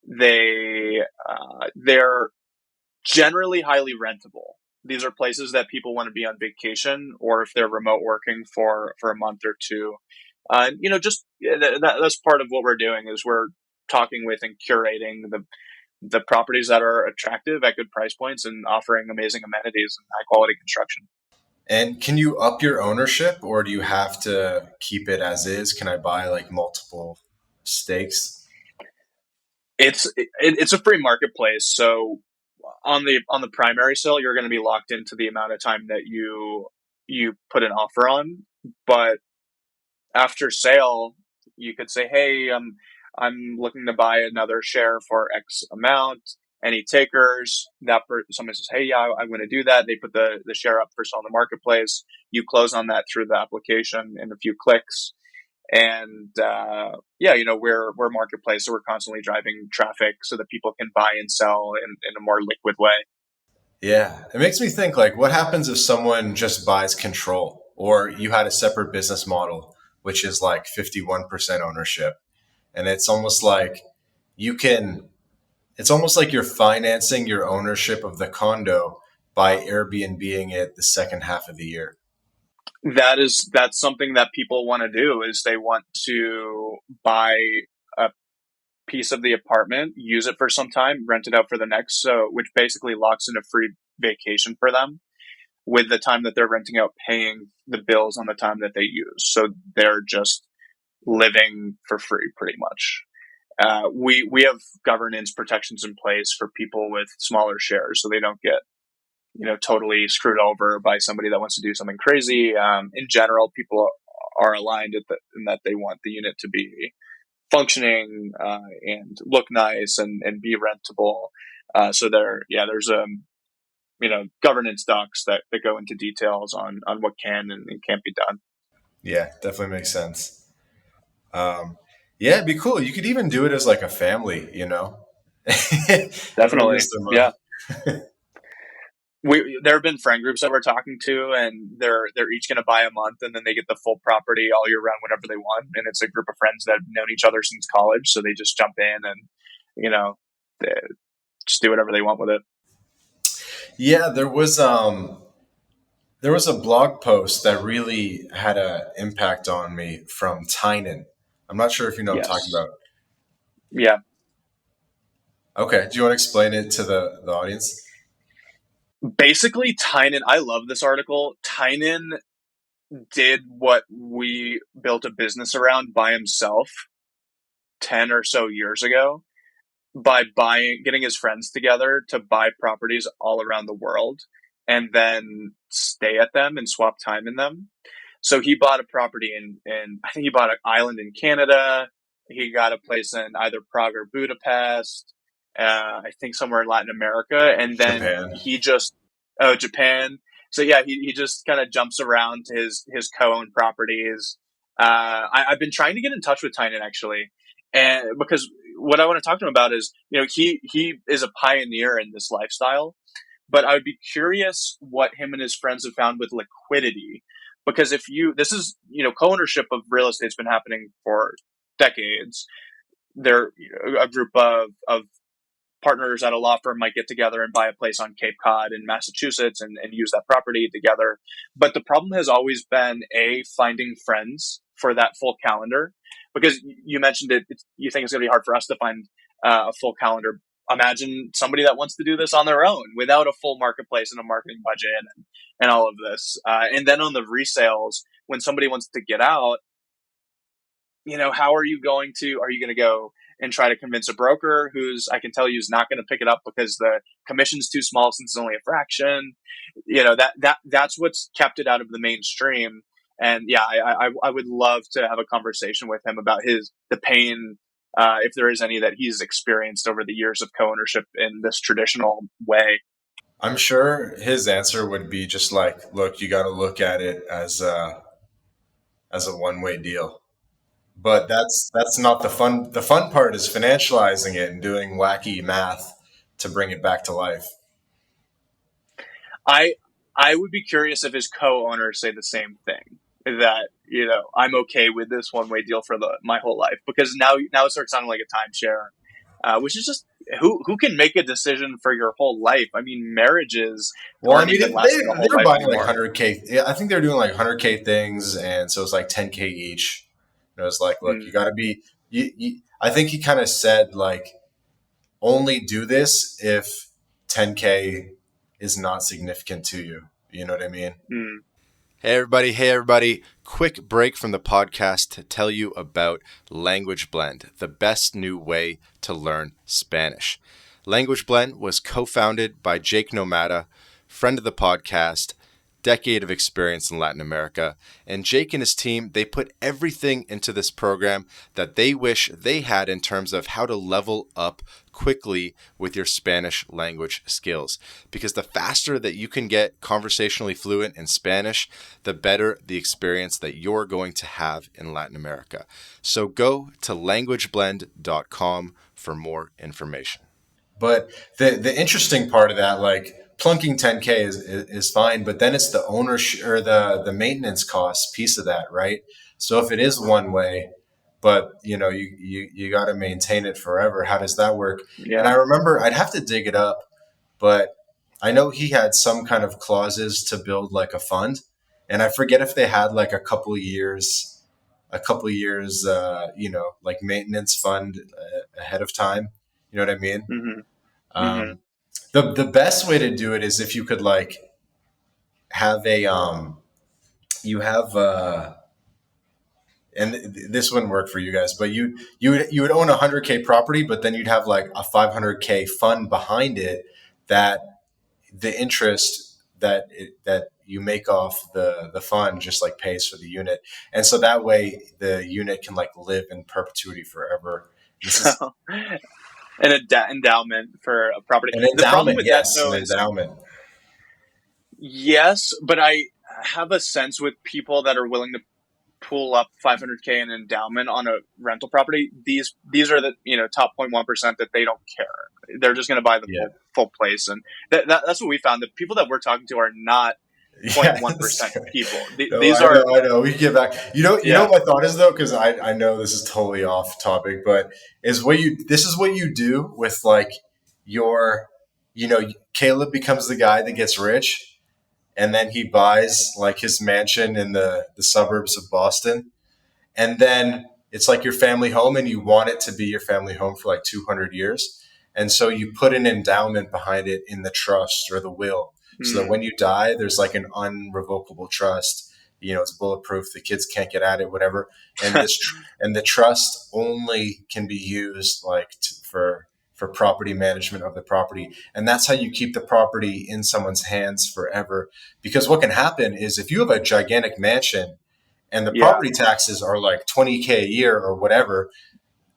They're generally highly rentable. These are places that people want to be on vacation, or if they're remote working for a month or two. Just that's part of what we're doing is we're talking with and curating the properties that are attractive at good price points and offering amazing amenities and high quality construction. And can you up your ownership, or do you have to keep it as is? Can I buy like multiple stakes? It's a free marketplace, so on the primary sale, you're going to be locked into the amount of time that you put an offer on, but after sale, you could say, "Hey, I'm looking to buy another share for X amount. Any takers?" Someone says, "Hey, yeah, I'm going to do that." They put the share up for sale in the marketplace. You close on that through the application in a few clicks, and yeah, we're marketplace, so we're constantly driving traffic so that people can buy and sell in a more liquid way. Yeah, it makes me think like, what happens if someone just buys control, or you had a separate business model, which is like 51% ownership, and it's almost like you can. it's almost like you're financing your ownership of the condo by Airbnb-ing it the second half of the year. That's something that people want to do is they want to buy a piece of the apartment, use it for some time, rent it out for the next, so which basically locks in a free vacation for them with the time that they're renting out, paying the bills on the time that they use. So they're just living for free pretty much. We have governance protections in place for people with smaller shares, so they don't get totally screwed over by somebody that wants to do something crazy. In general, people are aligned in that they want the unit to be functioning and look nice and be rentable. So there's governance docs that go into details on what can and can't be done. Yeah, definitely makes sense. Yeah, it'd be cool. You could even do it as like a family, Everyone Definitely, gets their yeah. money. There have been friend groups that we're talking to, and they're each going to buy a month, and then they get the full property all year round whenever they want. And it's a group of friends that have known each other since college, so they just jump in and you know they just do whatever they want with it. Yeah, there was a blog post that really had an impact on me from Tynan. I'm not sure if you know what I'm talking Yes, about. yeah. Okay, do you want to explain it to the audience? Basically, Tynan. I love this article. Tynan did what we built a business around by himself 10 or so years ago by getting his friends together to buy properties all around the world and then stay at them and swap time in them. So he bought a property in I think he bought an island in Canada. He got a place in either Prague or Budapest. I think somewhere in Latin America, and then Japan. he just Japan. So yeah, he just kind of jumps around to his co-owned properties. I've been trying to get in touch with Tynan actually, and because what I want to talk to him about is he is a pioneer in this lifestyle, but I would be curious what him and his friends have found with liquidity. Because if you, this is, co-ownership of real estate's been happening for decades. They're a group of partners at a law firm might get together and buy a place on Cape Cod in Massachusetts and use that property together. But the problem has always been finding friends for that full calendar. Because you mentioned you think it's going to be hard for us to find a full calendar. Imagine somebody that wants to do this on their own without a full marketplace and a marketing budget and all of this. And then on the resales, when somebody wants to get out, how are you going to go and try to convince a broker who's, I can tell you, is not going to pick it up because the commission's too small since it's only a fraction. That's what's kept it out of the mainstream. And yeah, I would love to have a conversation with him about the pain, if there is any, that he's experienced over the years of co-ownership in this traditional way. I'm sure his answer would be just like, look, you got to look at it as a one-way deal. But that's not the fun. The fun part is financializing it and doing wacky math to bring it back to life. I I would be curious if his co-owners say the same thing, that I'm okay with this one way deal for my whole life, because now it starts sounding like a timeshare, which is just who can make a decision for your whole life. I mean, marriages Well, I aren't mean, even lasting a whole they're life buying like anymore. 100K. Yeah, I think they're doing like 100K things, and so it's like 10K each. It's like, look, you Mm, got to be. I think he kind of said like, only do this if 10K is not significant to you. You know what I mean? mm. Hey everybody, quick break from the podcast to tell you about Language Blend, the best new way to learn Spanish. Language Blend was co-founded by Jake Nomada, friend of the podcast, decade of experience in Latin America, and Jake and his team, they put everything into this program that they wish they had in terms of how to level up quickly with your Spanish language skills. Because the faster that you can get conversationally fluent in Spanish, the better the experience that you're going to have in Latin America. So go to languageblend.com for more information. But the interesting part of that, like plunking 10K is fine, but then it's the ownership or the maintenance cost piece of that, right? So if it is one way, but you got to maintain it forever. How does that work? And Yeah. I remember I'd have to dig it up, but I know he had some kind of clauses to build like a fund, and I forget if they had like a couple years, like maintenance fund ahead of time. You know what I mean? Hmm. Hmm. Um, the best way to do it is if you could like have a you have and this wouldn't work for you guys, but you would own a 100K property, but then you'd have like a 500K fund behind it that the interest that you make off the fund just like pays for the unit, and so that way the unit can like live in perpetuity forever. This is An endowment for a property. an The problem endowment, with that yes, an though is endowment. yes, but I have a sense with people that are willing to pull up 500K in endowment on a rental property. These are the top 0.1% that they don't care. They're just going to buy the Yeah, full place, and that's what we found. The people that we're talking to are not yeah. 0.1% people. No, These I are know, I know. We can get back. You know yeah what my thought is though, because I know this is totally off topic, but this is what you do with like your, Caleb becomes the guy that gets rich, and then he buys like his mansion in the suburbs of Boston, and then it's like your family home and you want it to be your family home for like 200 years, and so you put an endowment behind it in the trust or the will, so that mm, when you die there's like an unrevocable trust. It's bulletproof, the kids can't get at it, whatever. And the trust only can be used like for property management of the property, and that's how you keep the property in someone's hands forever. Because what can happen is if you have a gigantic mansion and the yeah, property taxes are like 20K a year or whatever,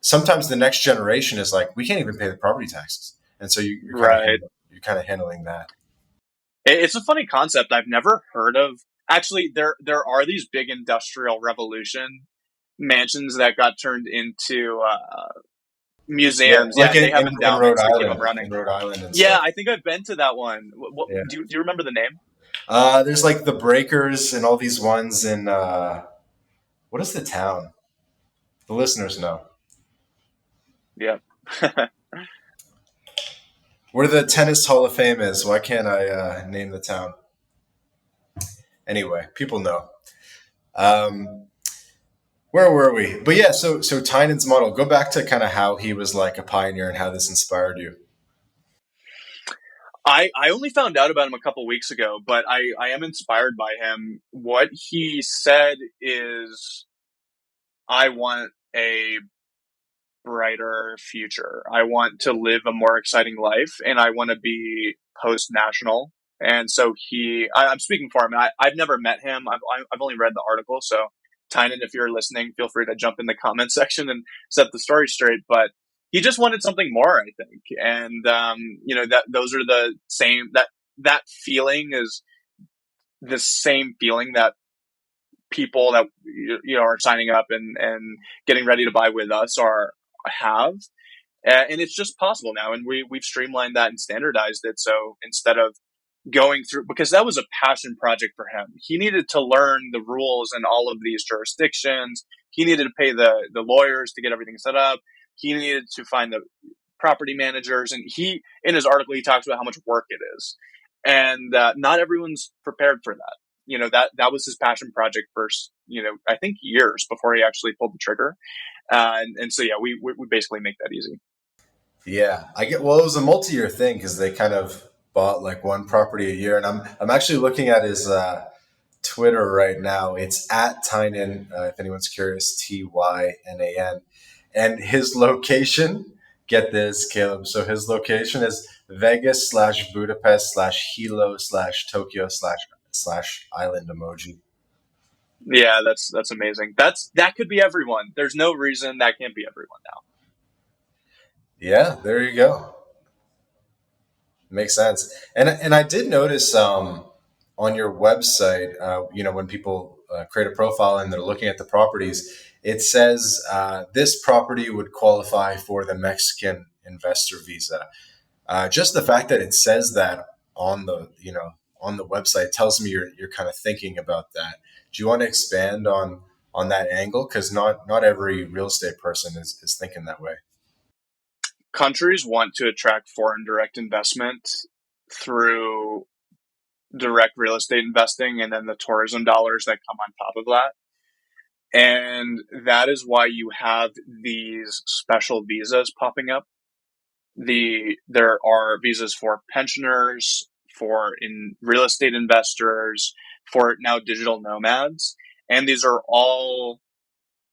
sometimes the next generation is like, we can't even pay the property taxes. And so right. you're kind of handling that. It's a funny concept. I've never heard of. Actually, there are these big industrial revolution mansions that got turned into Yeah. museums. Like Yeah, and in, they have in Rhode endowments that keep them Island, running. in Rhode Island and Yeah, stuff. I think I've been to that one. Yeah. Do you remember the name? There's like the breakers and all these ones in, what is the town? The listeners know. Yeah. Where the tennis hall of fame is. Why can't I name the town? Anyway, people know. Um, where were we? But yeah, so Tynan's model. Go back to kind of how he was like a pioneer and how this inspired you. I only found out about him a couple weeks ago, but I am inspired by him. What he said is, I want a brighter future. I want to live a more exciting life, and I want to be post national. And so I'm speaking for him. I've never met him. I've only read the article. So, Tynan, if you're listening, feel free to jump in the comment section and set the story straight. But he just wanted something more, I think. And, that those are the same, that feeling is the same feeling that people that, are signing up and getting ready to buy with us have. And it's just possible now, and we've streamlined that and standardized it. So instead of going through, because that was a passion project for him, he needed to learn the rules in all of these jurisdictions. He needed to pay the lawyers to get everything set up. He needed to find the property managers, and he in his article he talks about how much work it is, and not everyone's prepared for that. That was his passion project first. I think years before he actually pulled the trigger. And so yeah, we basically make that easy. Yeah, I get. Well, it was a multi-year thing because they kind of bought like one property a year, and I'm actually looking at his Twitter right now. It's at Tynan. If anyone's curious, Tynan, and his location. Get this, Caleb. So his location is Vegas slash Budapest slash Hilo slash Tokyo slash island emoji. Yeah, that's amazing. That could be everyone. There's no reason that can't be everyone now. Yeah, there you go. Makes sense. And I did notice on your website, when people create a profile and they're looking at the properties, it says this property would qualify for the Mexican investor visa. Just the fact that it says that on the website tells me you're kind of thinking about that. Do you want to expand on that angle? Because not every real estate person is thinking that way. Countries want to attract foreign direct investment through direct real estate investing and then the tourism dollars that come on top of that. And that is why you have these special visas popping up. There are visas for pensioners, for in real estate investors, for now digital nomads, and these are all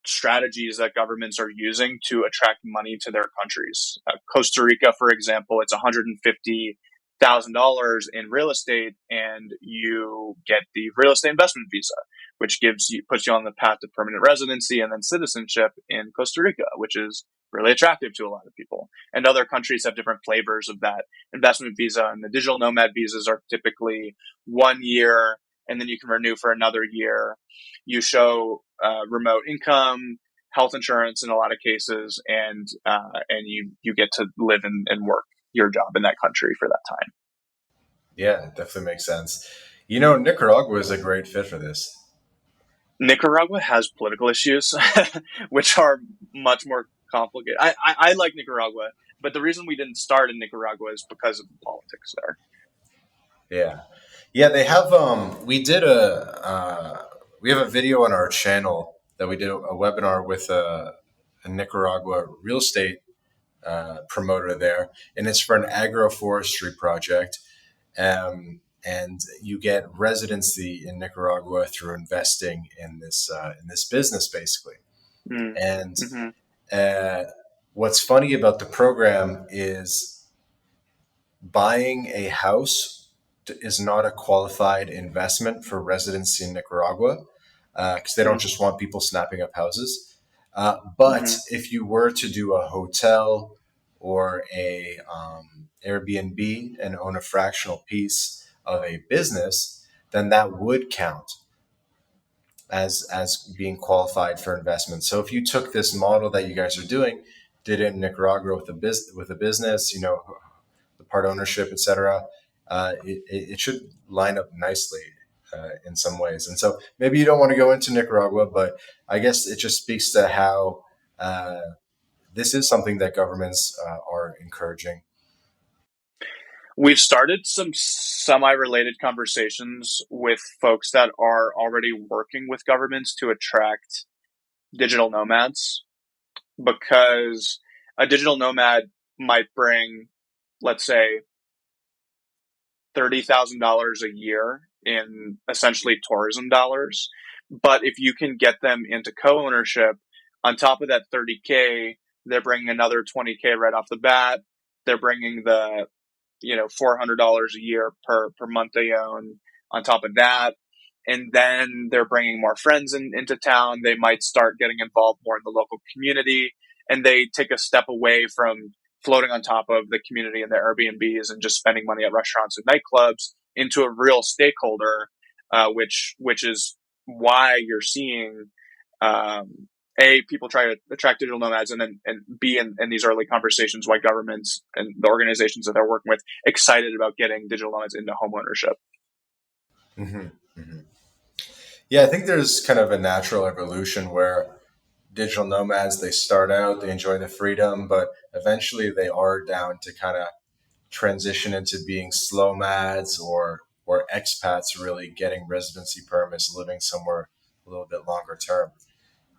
strategies that governments are using to attract money to their countries. Costa Rica, for example, it's $150,000 in real estate, and you get the real estate investment visa, which puts you on the path to permanent residency and then citizenship in Costa Rica, which is really attractive to a lot of people. And other countries have different flavors of that investment visa, and the digital nomad visas are typically 1 year, and then you can renew for another year. You show remote income, health insurance in a lot of cases, and you get to live and work your job in that country for that time. Yeah, it definitely makes sense. You know, Nicaragua is a great fit for this. Nicaragua has political issues, which are much more complicated. I like Nicaragua, but the reason we didn't start in Nicaragua is because of the politics there. Yeah, yeah. They have. We have a video on our channel that we did a webinar with a Nicaragua real estate promoter there, and it's for an agroforestry project. And you get residency in Nicaragua through investing in this business, basically. Mm. And Hmm. uh, what's funny about the program is buying a house is not a qualified investment for residency in Nicaragua because they don't Mm. just want people snapping up houses. But Hmm. if you were to do a hotel or a Airbnb and own a fractional piece of a business, then that would count as being qualified for investment. So if you took this model that you guys are doing, did it in Nicaragua with a business, you know, the part ownership, etc., it should line up nicely in some ways. And so maybe you don't want to go into Nicaragua, but I guess it just speaks to how this is something that governments are encouraging. We've started some semi-related conversations with folks that are already working with governments to attract digital nomads, because a digital nomad might bring, let's say, $30,000 a year in essentially tourism dollars. But if you can get them into co-ownership, on top of that 30K, they're bringing another 20K right off the bat. They're bringing the $400 a year per month they own on top of that. And then they're bringing more friends into town. They might start getting involved more in the local community, and they take a step away from floating on top of the community and their Airbnbs and just spending money at restaurants and nightclubs into a real stakeholder, which is why you're seeing people try to attract digital nomads, and then and b in these early conversations why governments and the organizations that they're working with excited about getting digital nomads into home ownership. Hmm. Hmm. Yeah, I think there's kind of a natural evolution where digital nomads, they start out, they enjoy the freedom, but eventually they are down to kind of transition into being slow mads or expats, really getting residency permits, living somewhere a little bit longer term.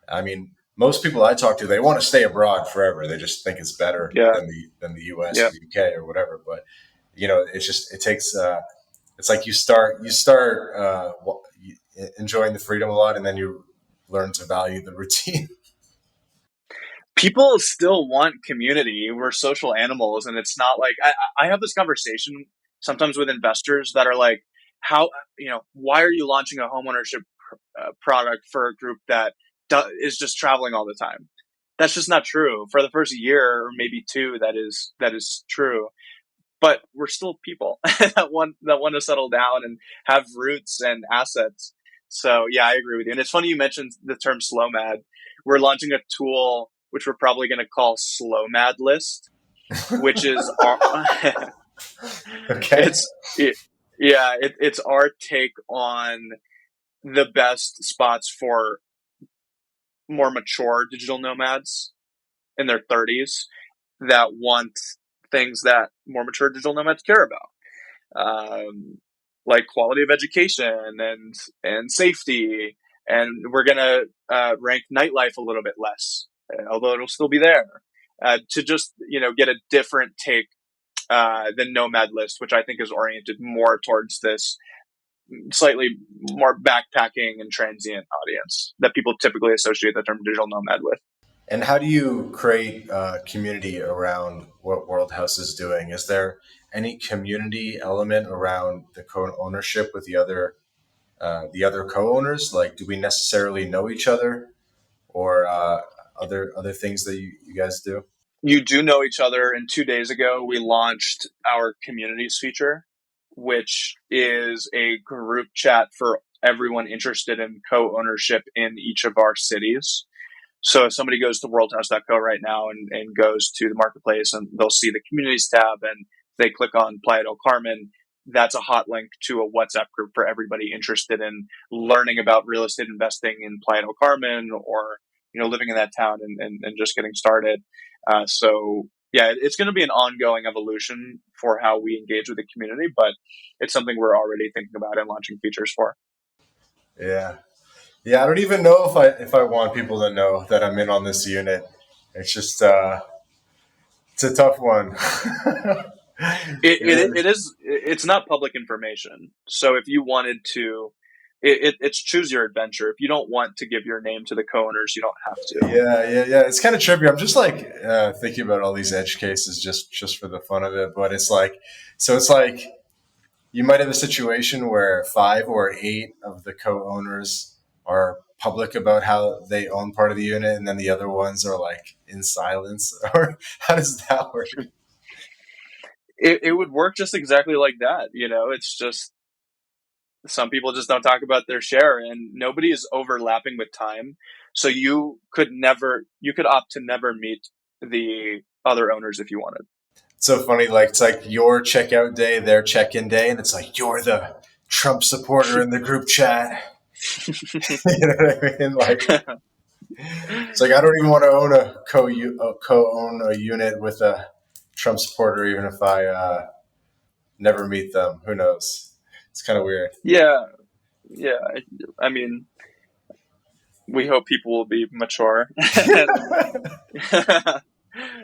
I mean, most people I talk to, they want to stay abroad forever. They just think it's better Yeah. than the US or Yeah. the UK or whatever. But you know, it's just it takes. It's like you start enjoying the freedom a lot, and then you learn to value the routine. People still want community. We're social animals, and it's not like I have this conversation sometimes with investors that are like, "How why are you launching a homeownership product for a group that is just traveling all the time?" That's just not true. For the first year or maybe two, that is true. But we're still people that want to settle down and have roots and assets. So yeah, I agree with you. And it's funny you mentioned the term slow mad. We're launching a tool which we're probably going to call Slow Mad List, which is our Okay. it's it, yeah, it's our take on the best spots for more mature digital nomads in their 30s that want things that more mature digital nomads care about, like quality of education and safety. And we're gonna rank nightlife a little bit less, although it'll still be there, to just get a different take than Nomad List, which I think is oriented more towards this slightly more backpacking and transient audience that people typically associate the term digital nomad with. And how do you create community around what Worldhaus is doing? Is there any community element around the co-ownership with the other co-owners? Like, do we necessarily know each other, or other things that you guys do? You do know each other, and 2 days ago we launched our communities feature, which is a group chat for everyone interested in co-ownership in each of our cities. So if somebody goes to worldhouse.co right now and goes to the marketplace, and they'll see the communities tab, and they click on Playa del Carmen, that's a hot link to a WhatsApp group for everybody interested in learning about real estate investing in Playa del Carmen, or living in that town and just getting started. So yeah, it's going to be an ongoing evolution for how we engage with the community, but it's something we're already thinking about and launching features for. Yeah, yeah. I don't even know if I want people to know that I'm in on this unit. It's just it's a tough one. Yeah. It's not public information. So if you wanted to, it's choose your adventure. If you don't want to give your name to the co-owners, you don't have to. Yeah. It's kind of trippy. I'm just like thinking about all these edge cases just for the fun of it. But it's like you might have a situation where 5 or 8 of the co-owners are public about how they own part of the unit, and then the other ones are like in silence. Or how does that work? It would work just exactly like that. It's just some people just don't talk about their share, and nobody is overlapping with time. So you could opt to never meet the other owners if you wanted. It's so funny. Like it's like your checkout day, their check-in day, and it's like you're the Trump supporter in the group chat. You know what I mean? Like it's like I don't even want to own a co-own a unit with a Trump supporter, even if I never meet them. Who knows? It's kind of weird. Yeah, yeah. I mean, we hope people will be mature. and,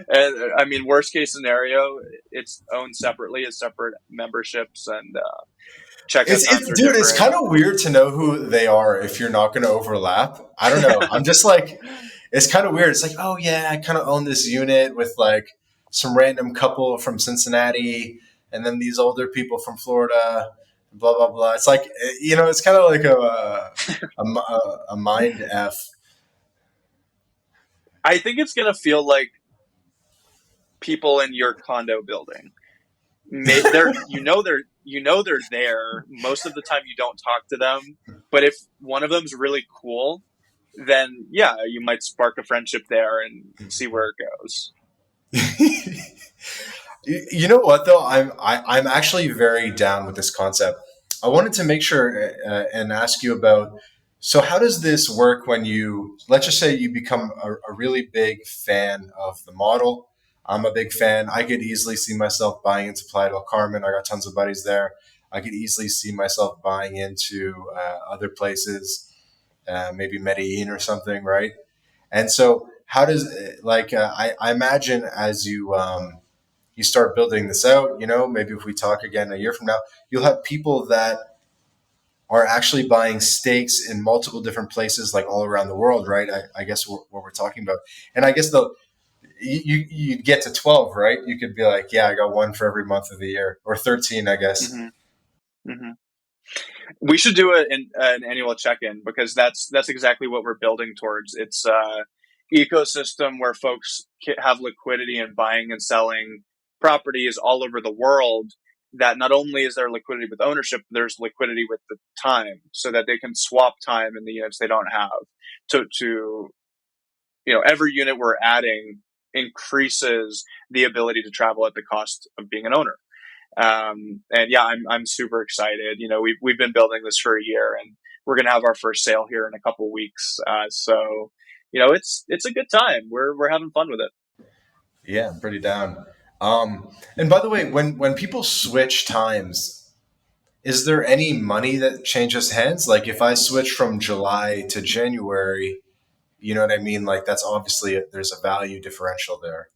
and I mean, worst case scenario, it's owned separately as separate memberships, and checkout times are Dude, it's different. kind of weird to know who they are if you're not going to overlap. I don't know. I'm just like, it's kind of weird. It's like, oh yeah, I kind of own this unit with like some random couple from Cincinnati, and then these older people from Florida, blah blah blah. It's like, it's kind of like a mind f. I think it's gonna feel like people in your condo building. They're there most of the time. You don't talk to them, but if one of them's really cool, then yeah, you might spark a friendship there and see where it goes. You know what though? I'm actually very down with this concept. I wanted to make sure and ask you about. So, how does this work when let's just say you become a really big fan of the model? I'm a big fan. I could easily see myself buying into Playa del Carmen. I got tons of buddies there. I could easily see myself buying into other places, maybe Medellin or something, right? And so, how does I imagine as you start building this out, maybe if we talk again a year from now, you'll have people that are actually buying stakes in multiple different places, like all around the world, right? I guess what we're talking about. And I guess you get to 12, right? You could be like, yeah, I got one for every month of the year, or 13, I guess. Mm-hmm. Mm-hmm. We should do an annual check-in, because that's exactly what we're building towards. It's a ecosystem where folks have liquidity in buying and selling properties all over the world. That not only is there liquidity with ownership, there's liquidity with the time, so that they can swap time in the units they don't have. To every unit we're adding increases the ability to travel at the cost of being an owner. And yeah, I'm super excited. We've been building this for a year, and we're gonna have our first sale here in a couple weeks. So it's a good time. We're having fun with it. Yeah, I'm pretty down. And by the way, when people switch times, is there any money that changes hands? Like if I switch from July to January, you know what I mean? Like that's obviously there's a value differential there.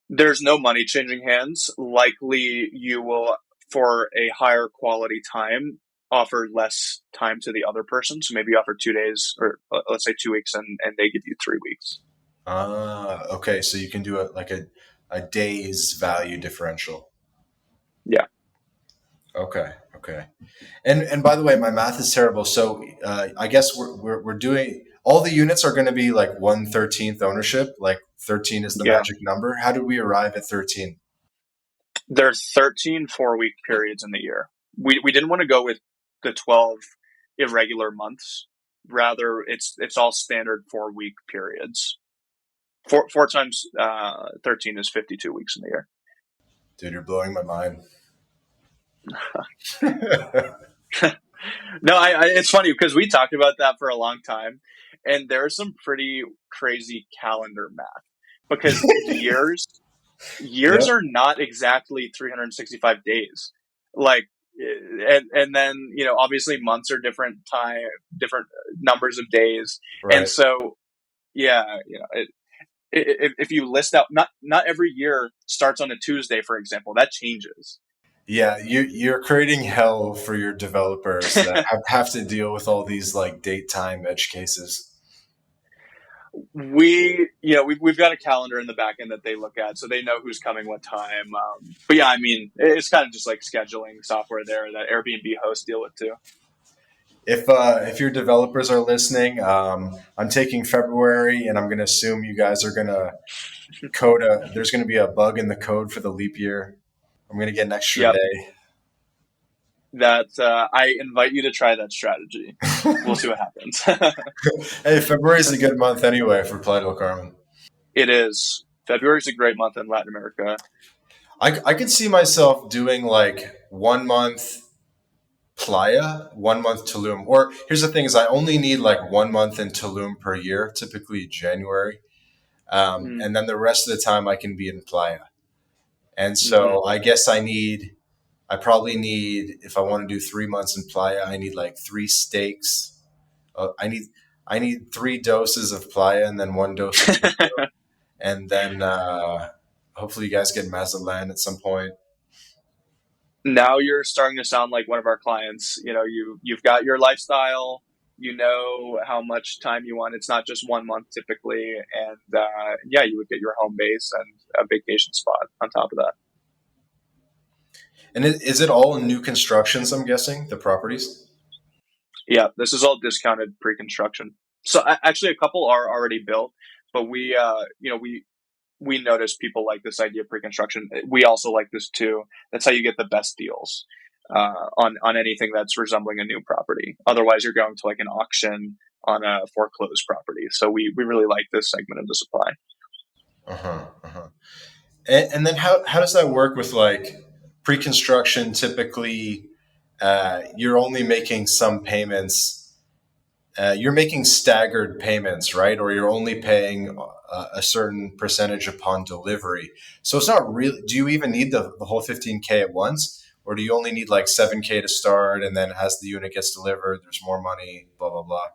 There's no money changing hands. Likely, you will, for a higher quality time, offer less time to the other person. So maybe offer 2 days, or let's say 2 weeks, and they give you 3 weeks. Ah, okay. So you can do it like a day's value differential. Yeah, Okay, okay. And by the way, my math is terrible. So I guess we're doing all the units are going to be like 1/13 ownership. Like 13 is the yeah. magic number. How did we arrive at 13? There's 13 4-week periods in the year. We didn't want to go with the 12 irregular months. Rather, it's all standard 4-week periods. Four times 13 is 52 weeks in the year. Dude, you're blowing my mind. No, it's funny because we talked about that for a long time, and there's some pretty crazy calendar math because years Yeah, are not exactly 365 days. Like, and then obviously months are different numbers of days, and right. so yeah, if you list out, not every year starts on a Tuesday, for example, that changes. Yeah, you're creating hell for your developers that have to deal with all these like date time edge cases. We've got a calendar in the back end that they look at, so they know who's coming what time. But yeah, I mean, it's kind of just like scheduling software there that Airbnb hosts deal with too. If your developers are listening, I'm taking February, and I'm going to assume you guys are going to code a. There's going to be a bug in the code for the leap year. I'm going to get an extra Yep, day. that I invite you to try that strategy. We'll see what happens. Hey, February is a good month anyway for Playa del Carmen. It is. February is a great month in Latin America. I could see myself doing like 1 month Playa, 1 month Tulum. Or here's the thing: is I only need like 1 month in Tulum per year, typically January, Mm-hmm. and then the rest of the time I can be in Playa. And Mm-hmm. so I guess I probably need, if I want to do 3 months in Playa, I need like three steaks. I need 3 doses of Playa and then 1 dose of Tulum, and then hopefully you guys get Mazatlan at some point. Now you're starting to sound like one of our clients. You've got your lifestyle. You know how much time you want. It's not just 1 month typically, and yeah, you would get your home base and a vacation spot on top of that. And is it all new constructions? I'm guessing the properties. Yeah, this is all discounted pre-construction. So actually, a couple are already built, but we notice people like this idea of pre-construction. We also like this too. That's how you get the best deals on anything that's resembling a new property. Otherwise, you're going to like an auction on a foreclosed property. So we really like this segment of the supply. Uh huh. Uh huh. And then how does that work with like pre-construction? Typically, you're only making some payments. You're making staggered payments, right? Or you're only paying a certain percentage upon delivery. So it's not really. Do you even need the whole 15K at once, or do you only need like 7K to start, and then as the unit gets delivered, there's more money. Blah blah blah.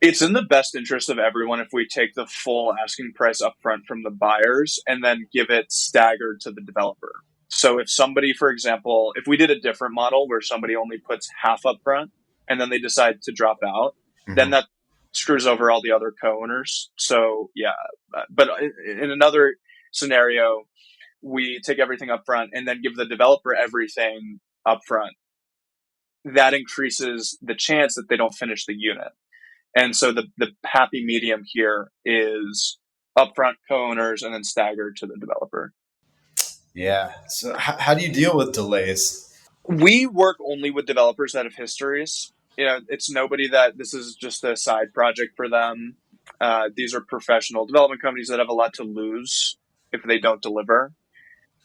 It's in the best interest of everyone if we take the full asking price upfront from the buyers and then give it staggered to the developer. So if somebody, for example, if we did a different model where somebody only puts half upfront and then they decide to drop out, then Hmm. that screws over all the other co-owners. So yeah, but in another scenario, we take everything upfront and then give the developer everything upfront. That increases the chance that they don't finish the unit. And so the happy medium here is upfront co-owners and then staggered to the developer. Yeah. So how do you deal with delays? We work only with developers that have histories. It's nobody that this is just a side project for them. These are professional development companies that have a lot to lose if they don't deliver,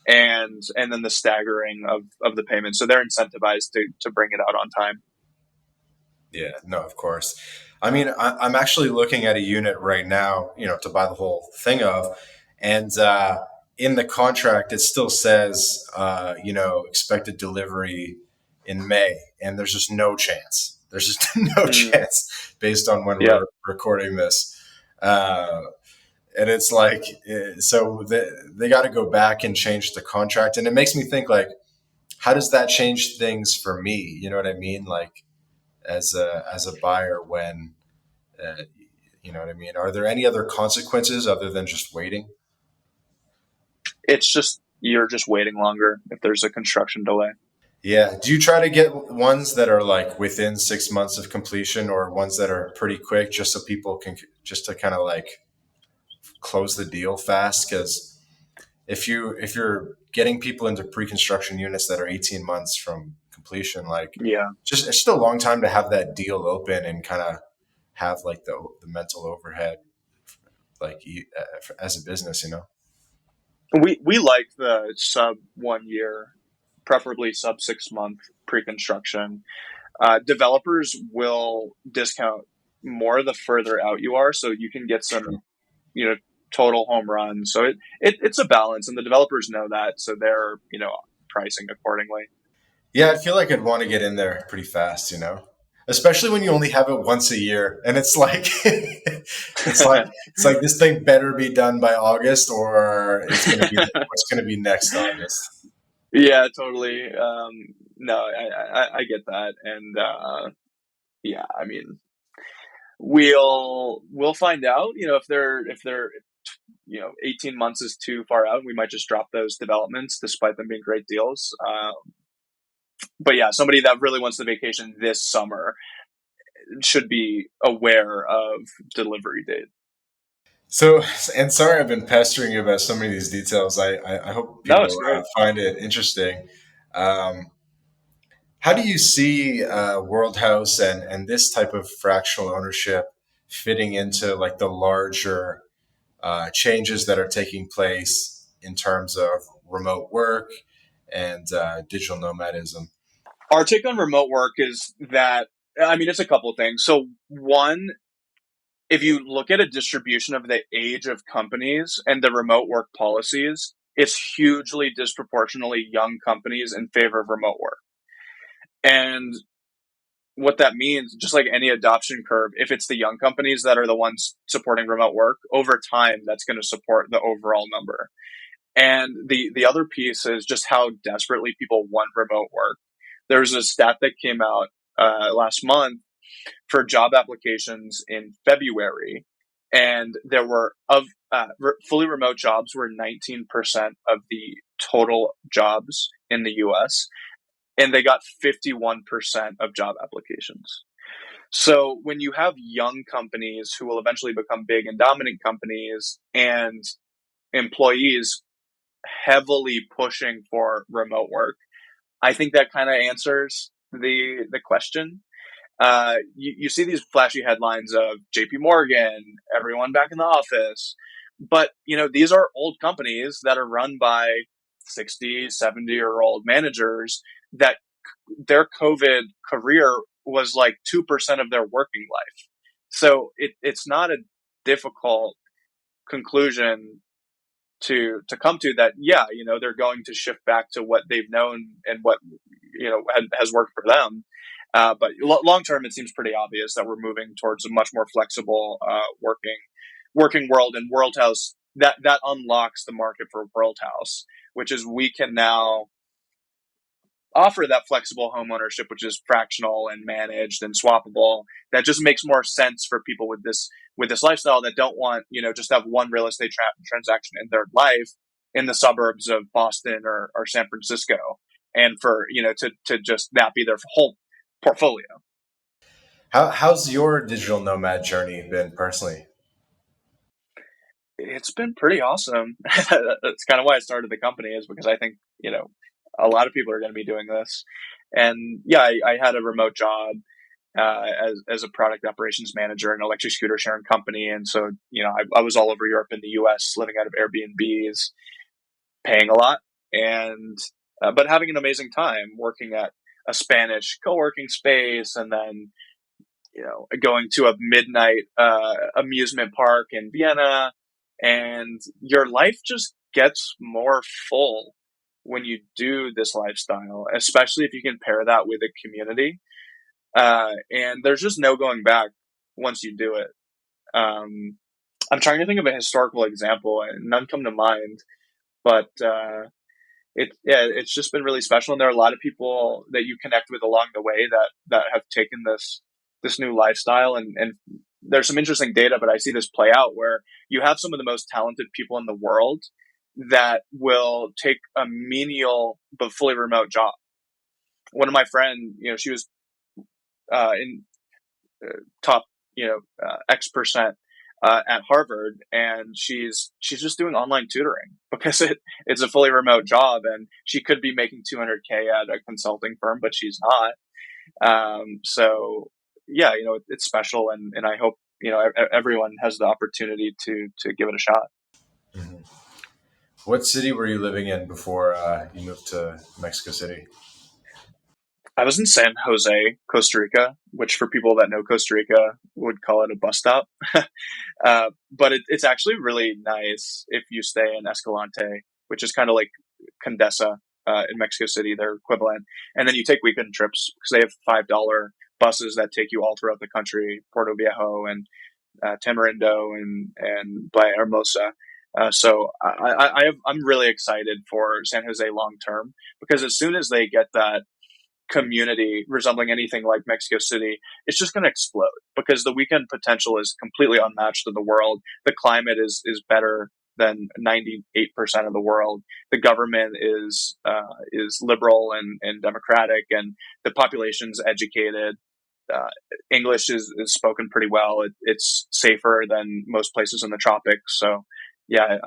and then the staggering of the payment. So they're incentivized to bring it out on time. Yeah, no, of course. I mean, I'm actually looking at a unit right now, to buy the whole thing of, and in the contract it still says, expected delivery in May, and there's just no chance. There's just no Mm, chance based on when yeah. we're recording this. Uh, and it's like, so they got to go back and change the contract, and it makes me think like, how does that change things for me? You know what I mean? Like as a buyer when uh, you know what I mean? Are there any other consequences other than just waiting? It's just, you're just waiting longer if there's a construction delay. Yeah. Do you try to get ones that are like within 6 months of completion, or ones that are pretty quick, just so people can just to kind of like close the deal fast? Because if you're getting people into pre-construction units that are 18 months from completion, like Yeah. just it's still a long time to have that deal open and kind of have like the mental overhead like as a business, you know? We like the sub 1 year, preferably sub 6 month pre construction. Developers will discount more the further out you are, so you can get True. some, you know, total home runs. So it's a balance, and the developers know that, so they're, pricing accordingly. Yeah, I feel like I'd want to get in there pretty fast, especially when you only have it once a year, and it's like it's like this thing better be done by August, or it's gonna be what's gonna be next August. Yeah, totally. No, I get that, and yeah, I mean, we'll find out. If they're 18 months is too far out, we might just drop those developments, despite them being great deals. But yeah, somebody that really wants the vacation this summer should be aware of delivery date. So, and sorry, I've been pestering you about so many of these details. I hope No, people it's great. find it interesting. Um, how do you see Worldhaus and this type of fractional ownership fitting into like the larger changes that are taking place in terms of remote work and digital nomadism? Our take on remote work is that, I mean, it's a couple of things. So one, if you look at a distribution of the age of companies and the remote work policies, it's hugely disproportionately young companies in favor of remote work. And what that means, just like any adoption curve, if it's the young companies that are the ones supporting remote work, over time, that's going to support the overall number. And the other piece is just how desperately people want remote work. There's a stat that came out last month for job applications in February, and there were of fully remote jobs were 19% of the total jobs in the U.S., and they got 51% of job applications. So when you have young companies who will eventually become big and dominant companies, and employees heavily pushing for remote work, I think that kind of answers the question. You see these flashy headlines of JP Morgan, everyone back in the office. But, these are old companies that are run by 60, 70-year-old managers that their COVID career was like 2% of their working life. So it's not a difficult conclusion to come to, that, yeah, they're going to shift back to what they've known and what, has worked for them. But long term, it seems pretty obvious that we're moving towards a much more flexible working world. And Worldhaus, that unlocks the market for Worldhaus, which is, we can now offer that flexible home ownership, which is fractional and managed and swappable. That just makes more sense for people with this lifestyle, that don't want, just have one real estate transaction in their life in the suburbs of Boston or San Francisco, and for, to just that be their whole portfolio. How's your digital nomad journey been personally? It's been pretty awesome. That's kind of why I started the company, is because I think, a lot of people are going to be doing this. And yeah, I had a remote job as a product operations manager in an electric scooter sharing company. And so, I was all over Europe and the US, living out of Airbnbs, paying a lot, and but having an amazing time working at a Spanish co-working space, and then going to a midnight amusement park in Vienna, and your life just gets more full when you do this lifestyle, especially if you can pair that with a community. And there's just no going back once you do it. Um, I'm trying to think of a historical example, and none come to mind. But it's just been really special, and there are a lot of people that you connect with along the way that have taken this new lifestyle, and there's some interesting data, but I see this play out where you have some of the most talented people in the world that will take a menial but fully remote job. One of my friends, she was in top, X percent at Harvard, and she's just doing online tutoring because it's a fully remote job, and she could be making 200K at a consulting firm, but she's not. So yeah, it's special, and I hope everyone has the opportunity to give it a shot. Mhm. What city were you living in before you moved to Mexico City? I was in San Jose, Costa Rica, which for people that know Costa Rica would call it a bus stop. But it's actually really nice if you stay in Escalante, which is kind of like Condesa in Mexico City, their equivalent. And then you take weekend trips because they have $5 buses that take you all throughout the country, Puerto Viejo and Tamarindo and Playa Hermosa. I'm really excited for San Jose long term because as soon as they get that community resembling anything like Mexico City, it's just going to explode because the weekend potential is completely unmatched in the world. The climate is better than 98% of the world. The government is liberal and democratic, and the population's educated. Uh, English is spoken pretty well. It's safer than most places in the tropics. So, yeah,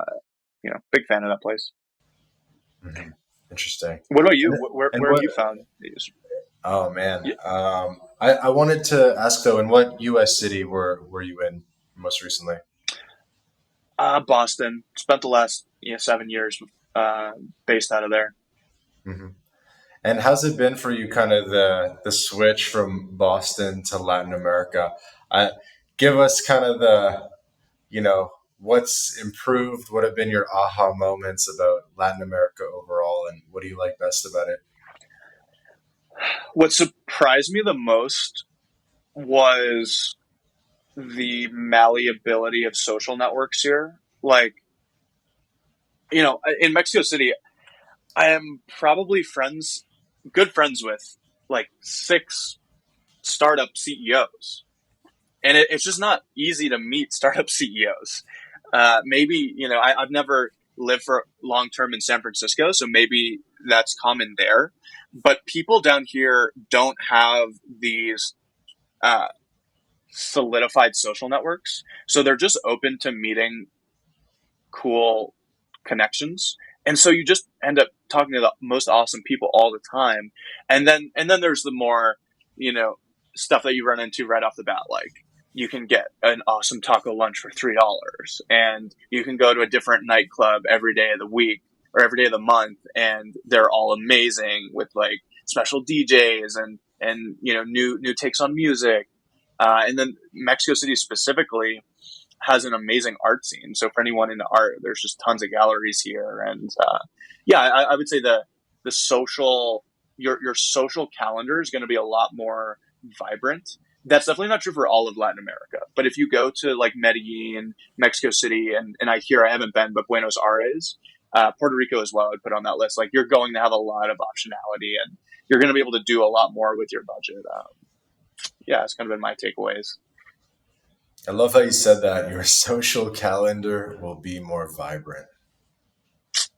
big fan of that place. Hmm. Interesting. What about you? And, and Where have what? you found? Oh man, Yeah, I wanted to ask though, in what U.S. city were you in most recently? Boston. Spent the last 7 years uh, based out of there. Hmm. And how's it been for you, kind of the switch from Boston to Latin America? I Give us kind of the what's improved. What have been your aha moments about Latin America overall, and what do you like best about it? What surprised me the most was the malleability of social networks here. Like, in Mexico City, I am probably good friends with like six startup CEOs. And it's just not easy to meet startup CEOs. Maybe I've never lived for long term in San Francisco, so maybe that's common there. But people down here don't have these uh, solidified social networks, so they're just open to meeting cool connections. And so you just end up talking to the most awesome people all the time. And then there's the more, you know, stuff that you run into right off the bat, like you can get an awesome taco lunch for $3 and you can go to a different nightclub every day of the week or every day of the month and they're all amazing with like special DJs and new takes on music. And then Mexico City specifically has an amazing art scene. So for anyone into art, there's just tons of galleries here, and yeah, I would say the social your social calendar is going to be a lot more vibrant. That's definitely not true for all of Latin America, but if you go to like Medellin, Mexico City, and I haven't been, but Buenos Aires, Puerto Rico as well, I'd put on that list. Like you're going to have a lot of optionality, and you're going to be able to do a lot more with your budget. Yeah, it's kind of been my takeaways. I love how you said that your social calendar will be more vibrant. It's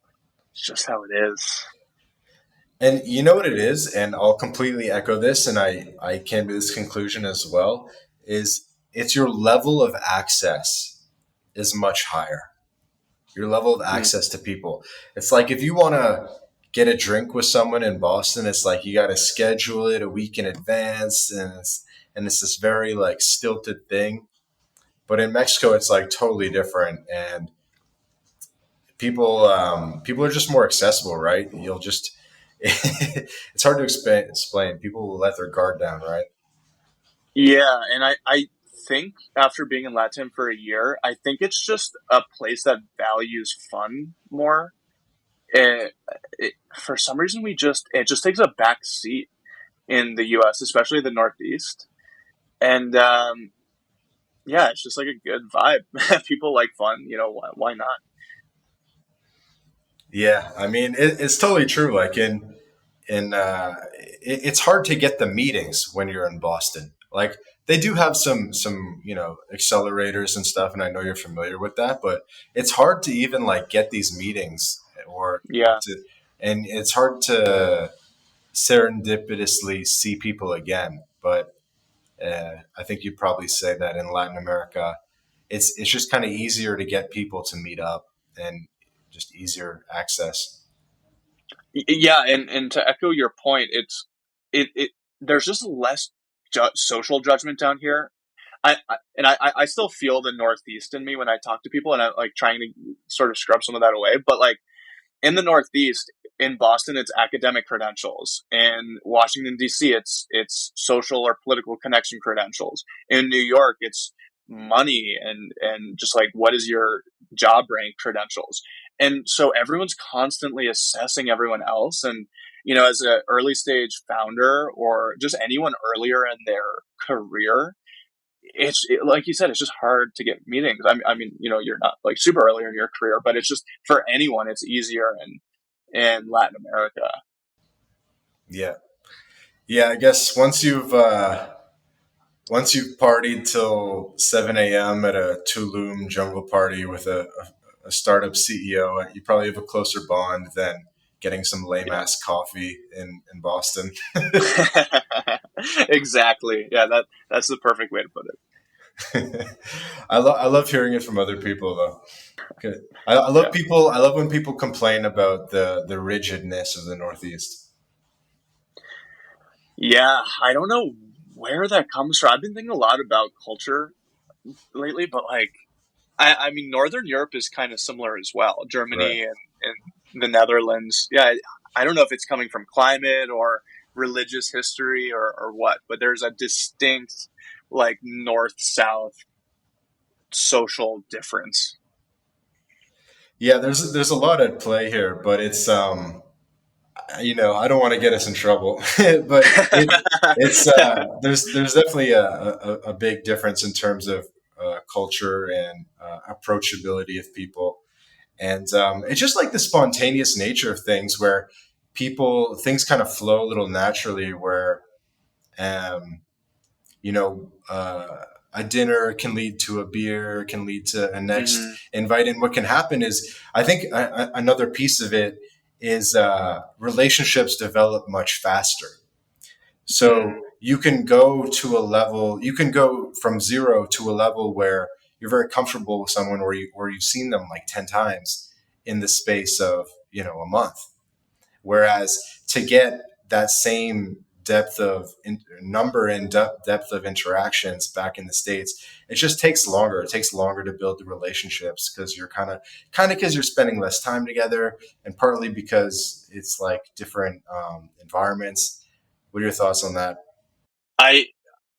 just how it is. And you know what it is, and I'll completely echo this, and I came to this conclusion as well, is it's your level of access is much higher. Your level of Mm. access to people. It's like if you want to get a drink with someone in Boston, it's like you got to schedule it a week in advance, and it's this very like stilted thing. But in Mexico, it's like totally different, and people are just more accessible, right? You'll just it's hard to explain. People will let their guard down, right? Yeah, and I think after being in LatAm for a year, I think it's just a place that values fun more. For some reason, it just takes a back seat in the U.S., especially the Northeast, and yeah, it's just like a good vibe. People like fun, why not? Yeah, I mean it's totally true. Like it's hard to get the meetings when you're in Boston. Like they do have some accelerators and stuff, and I know you're familiar with that, but it's hard to even like get these meetings or Yeah. to, and it's hard to serendipitously see people again. But I think you'd probably say that in Latin America, it's just kind of easier to get people to meet up and just easier access. Yeah, and to echo your point, it there's just less social judgment down here. I still feel the Northeast in me when I talk to people, and I like trying to sort of scrub some of that away. But like in the Northeast, in Boston, it's academic credentials. In Washington D.C., it's social or political connection credentials. In New York, it's money and just like what is your job rank credentials. And so everyone's constantly assessing everyone else. And as an early stage founder or just anyone earlier in their career, like you said, it's just hard to get meetings. I mean, you're not like super early in your career, but it's just for anyone, it's easier in Latin America. Yeah. Yeah, I guess once you've partied till 7 a.m. at a Tulum jungle party with a startup CEO, you probably have a closer bond than getting some lame Yeah, ass coffee in Boston. exactly. Yeah, that's the perfect way to put it. I love hearing it from other people though. Okay. I love Yeah, people. I love when people complain about the rigidness of the Northeast. yeah. I don't know where that comes from. I've been thinking a lot about culture lately, but like, I mean, Northern Europe is kind of similar as well. Right. Germany and the Netherlands. Yeah, I don't know if it's coming from climate or religious history or what, but there's a distinct like north south social difference. Yeah, there's a lot at play here, but it's I don't want to get us in trouble, but it's there's definitely a big difference in terms of culture and approachability of people, and it's just like the spontaneous nature of things where things kind of flow a little naturally, where um, you know. A dinner can lead to a beer, can lead to a next Hmm. invite. And what can happen is, I think another piece of it is relationships develop much faster. So Mm. you can go from zero to a level where you're very comfortable with someone where you've seen them like 10 times in the space of, a month. Whereas to get that same number and depth of interactions back in the States, it just takes longer. It takes longer to build the relationships because you're kind of because you're spending less time together, and partly because it's like different environments. What are your thoughts on that? I,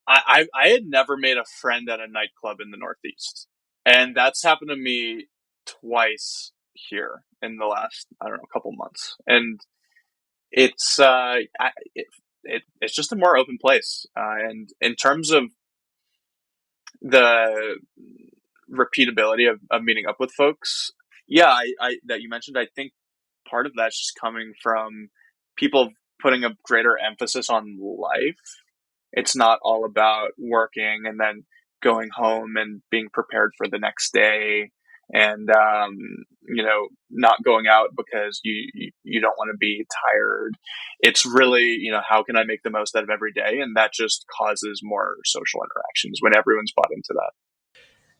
I had never made a friend at a nightclub in the Northeast, and that's happened to me twice here in the last I don't know couple months, and it's it's just a more open place, and in terms of the repeatability of meeting up with folks, yeah, I that you mentioned, I think part of that's just coming from people putting a greater emphasis on life. It's not all about working and then going home and being prepared for the next day and not going out because you don't want to be tired. It's really, how can I make the most out of every day, and that just causes more social interactions when everyone's bought into that.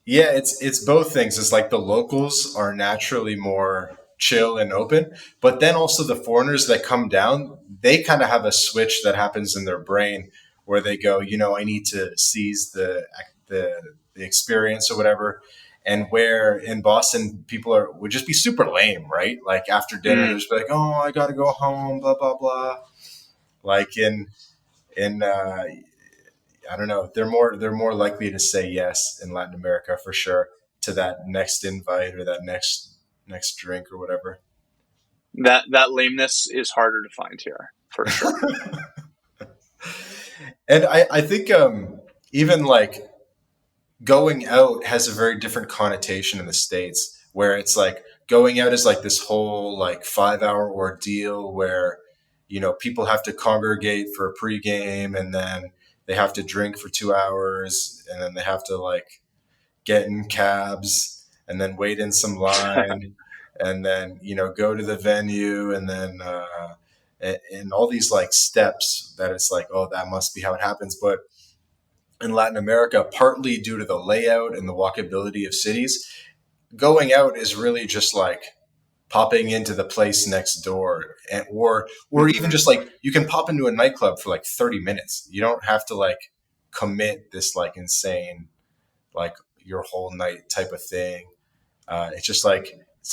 Yeah, it's both things. It's like the locals are naturally more chill and open, but then also the foreigners that come down, they kind of have a switch that happens in their brain where they go, I need to seize the the experience or whatever. And where in Boston people would just be super lame, right? Like after dinner, they're Mm. just like, oh, I got to go home, blah blah blah. Like in I don't know. They're more likely to say yes in Latin America for sure to that next invite or that next drink or whatever. That lameness is harder to find here for sure. And I think even like going out has a very different connotation in the States where it's like going out is like this whole like 5 hour ordeal where, you know, people have to congregate for a pregame and then they have to drink for 2 hours and then they have to like get in cabs and then wait in some line and then, you know, go to the venue and then, and all these like steps that it's like, oh, that must be how it happens. But in Latin America, partly due to the layout and the walkability of cities, going out is really just like popping into the place next door, and, or even Hmm. just like you can pop into a nightclub for like 30 minutes. You don't have to like commit this like insane like your whole night type of thing. It's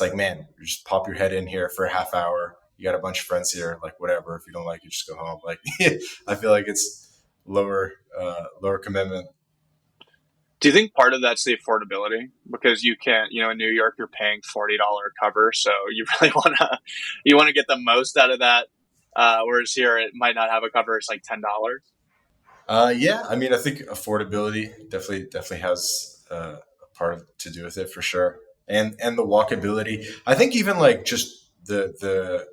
like man, you just pop your head in here for a half hour. You got a bunch of friends here, like whatever. If you don't like it, just go home. Like I feel like it's lower commitment. Do you think part of that's the affordability because you can't, in New York you're paying $40 cover, so you really want to get the most out of that. Whereas here it might not have a cover; it's like $10. Yeah, I mean, I think affordability definitely has a part to do with it for sure, and the walkability. I think even like just the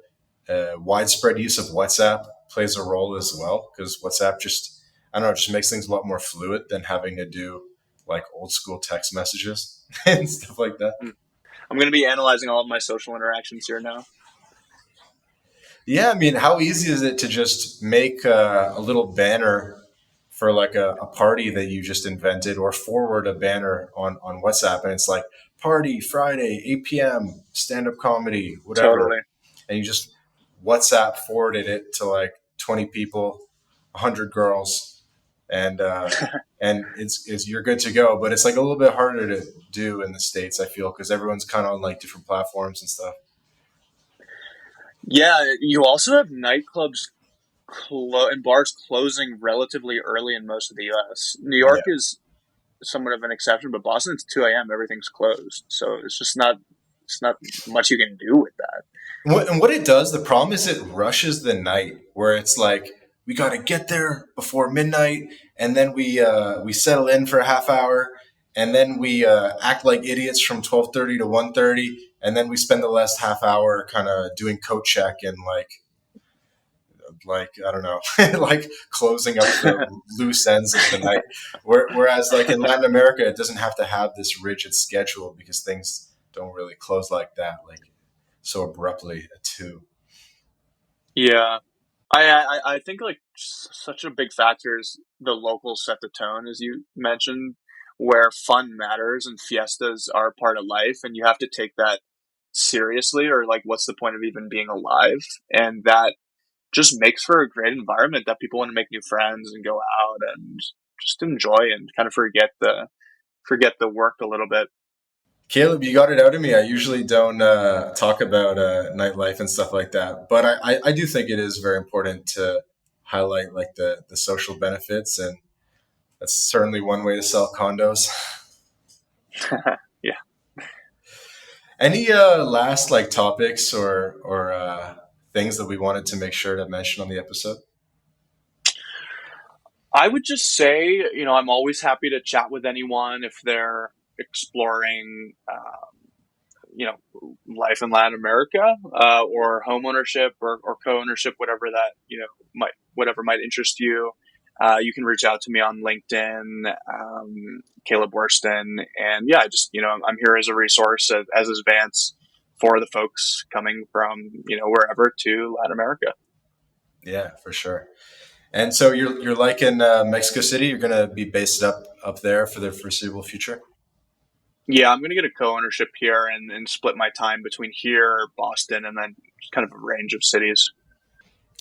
widespread use of WhatsApp plays a role as well because WhatsApp just I don't know just makes things a lot more fluid than having to do like old school text messages and stuff like that. I'm going to be analyzing all of my social interactions here now. Yeah, I mean, how easy is it to just make a little banner for like a party that you just invented or forward a banner on WhatsApp and it's like party Friday, 8 p.m., stand up comedy, whatever. Totally. And you just WhatsApp forwarded it to like 20 people, 100 girls, and it's you're good to go. But it's like a little bit harder to do in the States, I feel, because everyone's kind of on like different platforms and stuff. Yeah, you also have nightclubs and bars closing relatively early in most of the U.S. New York Yeah. is somewhat of an exception, but Boston it's 2 a.m. Everything's closed, so it's not much you can do with that. And what it does, the problem is it rushes the night where it's like we got to get there before midnight, and then we settle in for a half hour, and then we act like idiots from 12:30 to 1:30, and then we spend the last half hour kind of doing coat check and like I don't know, like closing up the loose ends of the night. Whereas like in Latin America, it doesn't have to have this rigid schedule because things don't really close like that, like so abruptly at 2. Yeah, I think like such a big factor is the locals set the tone, as you mentioned, where fun matters and fiestas are part of life, and you have to take that seriously, or like, what's the point of even being alive? And that just makes for a great environment that people want to make new friends and go out and just enjoy and kind of forget the work a little bit. Caleb, you got it out of me. I usually don't talk about nightlife and stuff like that, but I do think it is very important to highlight like the social benefits, and that's certainly one way to sell condos. Yeah. Any last like topics or things that we wanted to make sure to mention on the episode? I would just say, I'm always happy to chat with anyone if they're exploring, life in Latin America, or home ownership or co-ownership, whatever that, whatever might interest you. You can reach out to me on LinkedIn, Caleb Wursten. And yeah, just, I'm here as a resource, as is Vance, for the folks coming from, wherever to Latin America. Yeah, for sure. And so you're like in Mexico City. You're going to be based up there for the foreseeable future. Yeah, I'm going to get a co-ownership here and split my time between here, Boston, and then kind of a range of cities.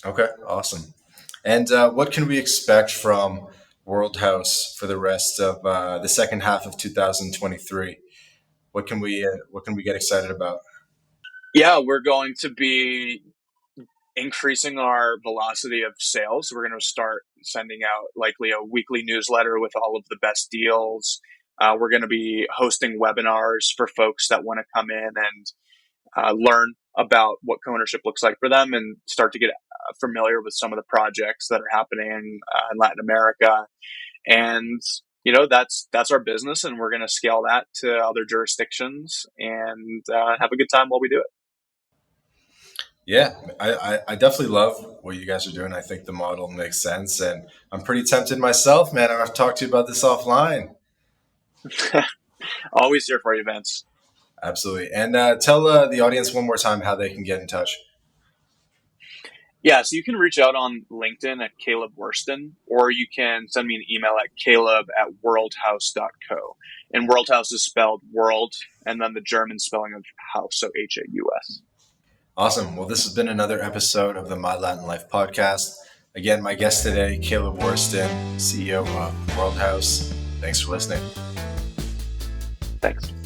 Okay, awesome. And what can we expect from Worldhaus for the rest of the second half of 2023? What can we get excited about? Yeah, we're going to be increasing our velocity of sales. We're going to start sending out likely a weekly newsletter with all of the best deals. We're going to be hosting webinars for folks that want to come in and learn about what co-ownership looks like for them and start to get familiar with some of the projects that are happening in Latin America. And that's our business, and we're going to scale that to other jurisdictions and have a good time while we do it. Yeah, I definitely love what you guys are doing. I think the model makes sense, and I'm pretty tempted myself, man. I have to talk to you about this offline. Always here for you, Vince. Absolutely. And tell the audience one more time how they can get in touch. Yeah, so you can reach out on LinkedIn at Caleb Wursten, or you can send me an email at caleb@worldhaus.co. And Worldhaus is spelled world and then the German spelling of house, so Haus. Awesome. Well, this has been another episode of the My Latin Life podcast. Again, my guest today, Caleb Wursten, CEO of Worldhaus. Thanks for listening. Thanks.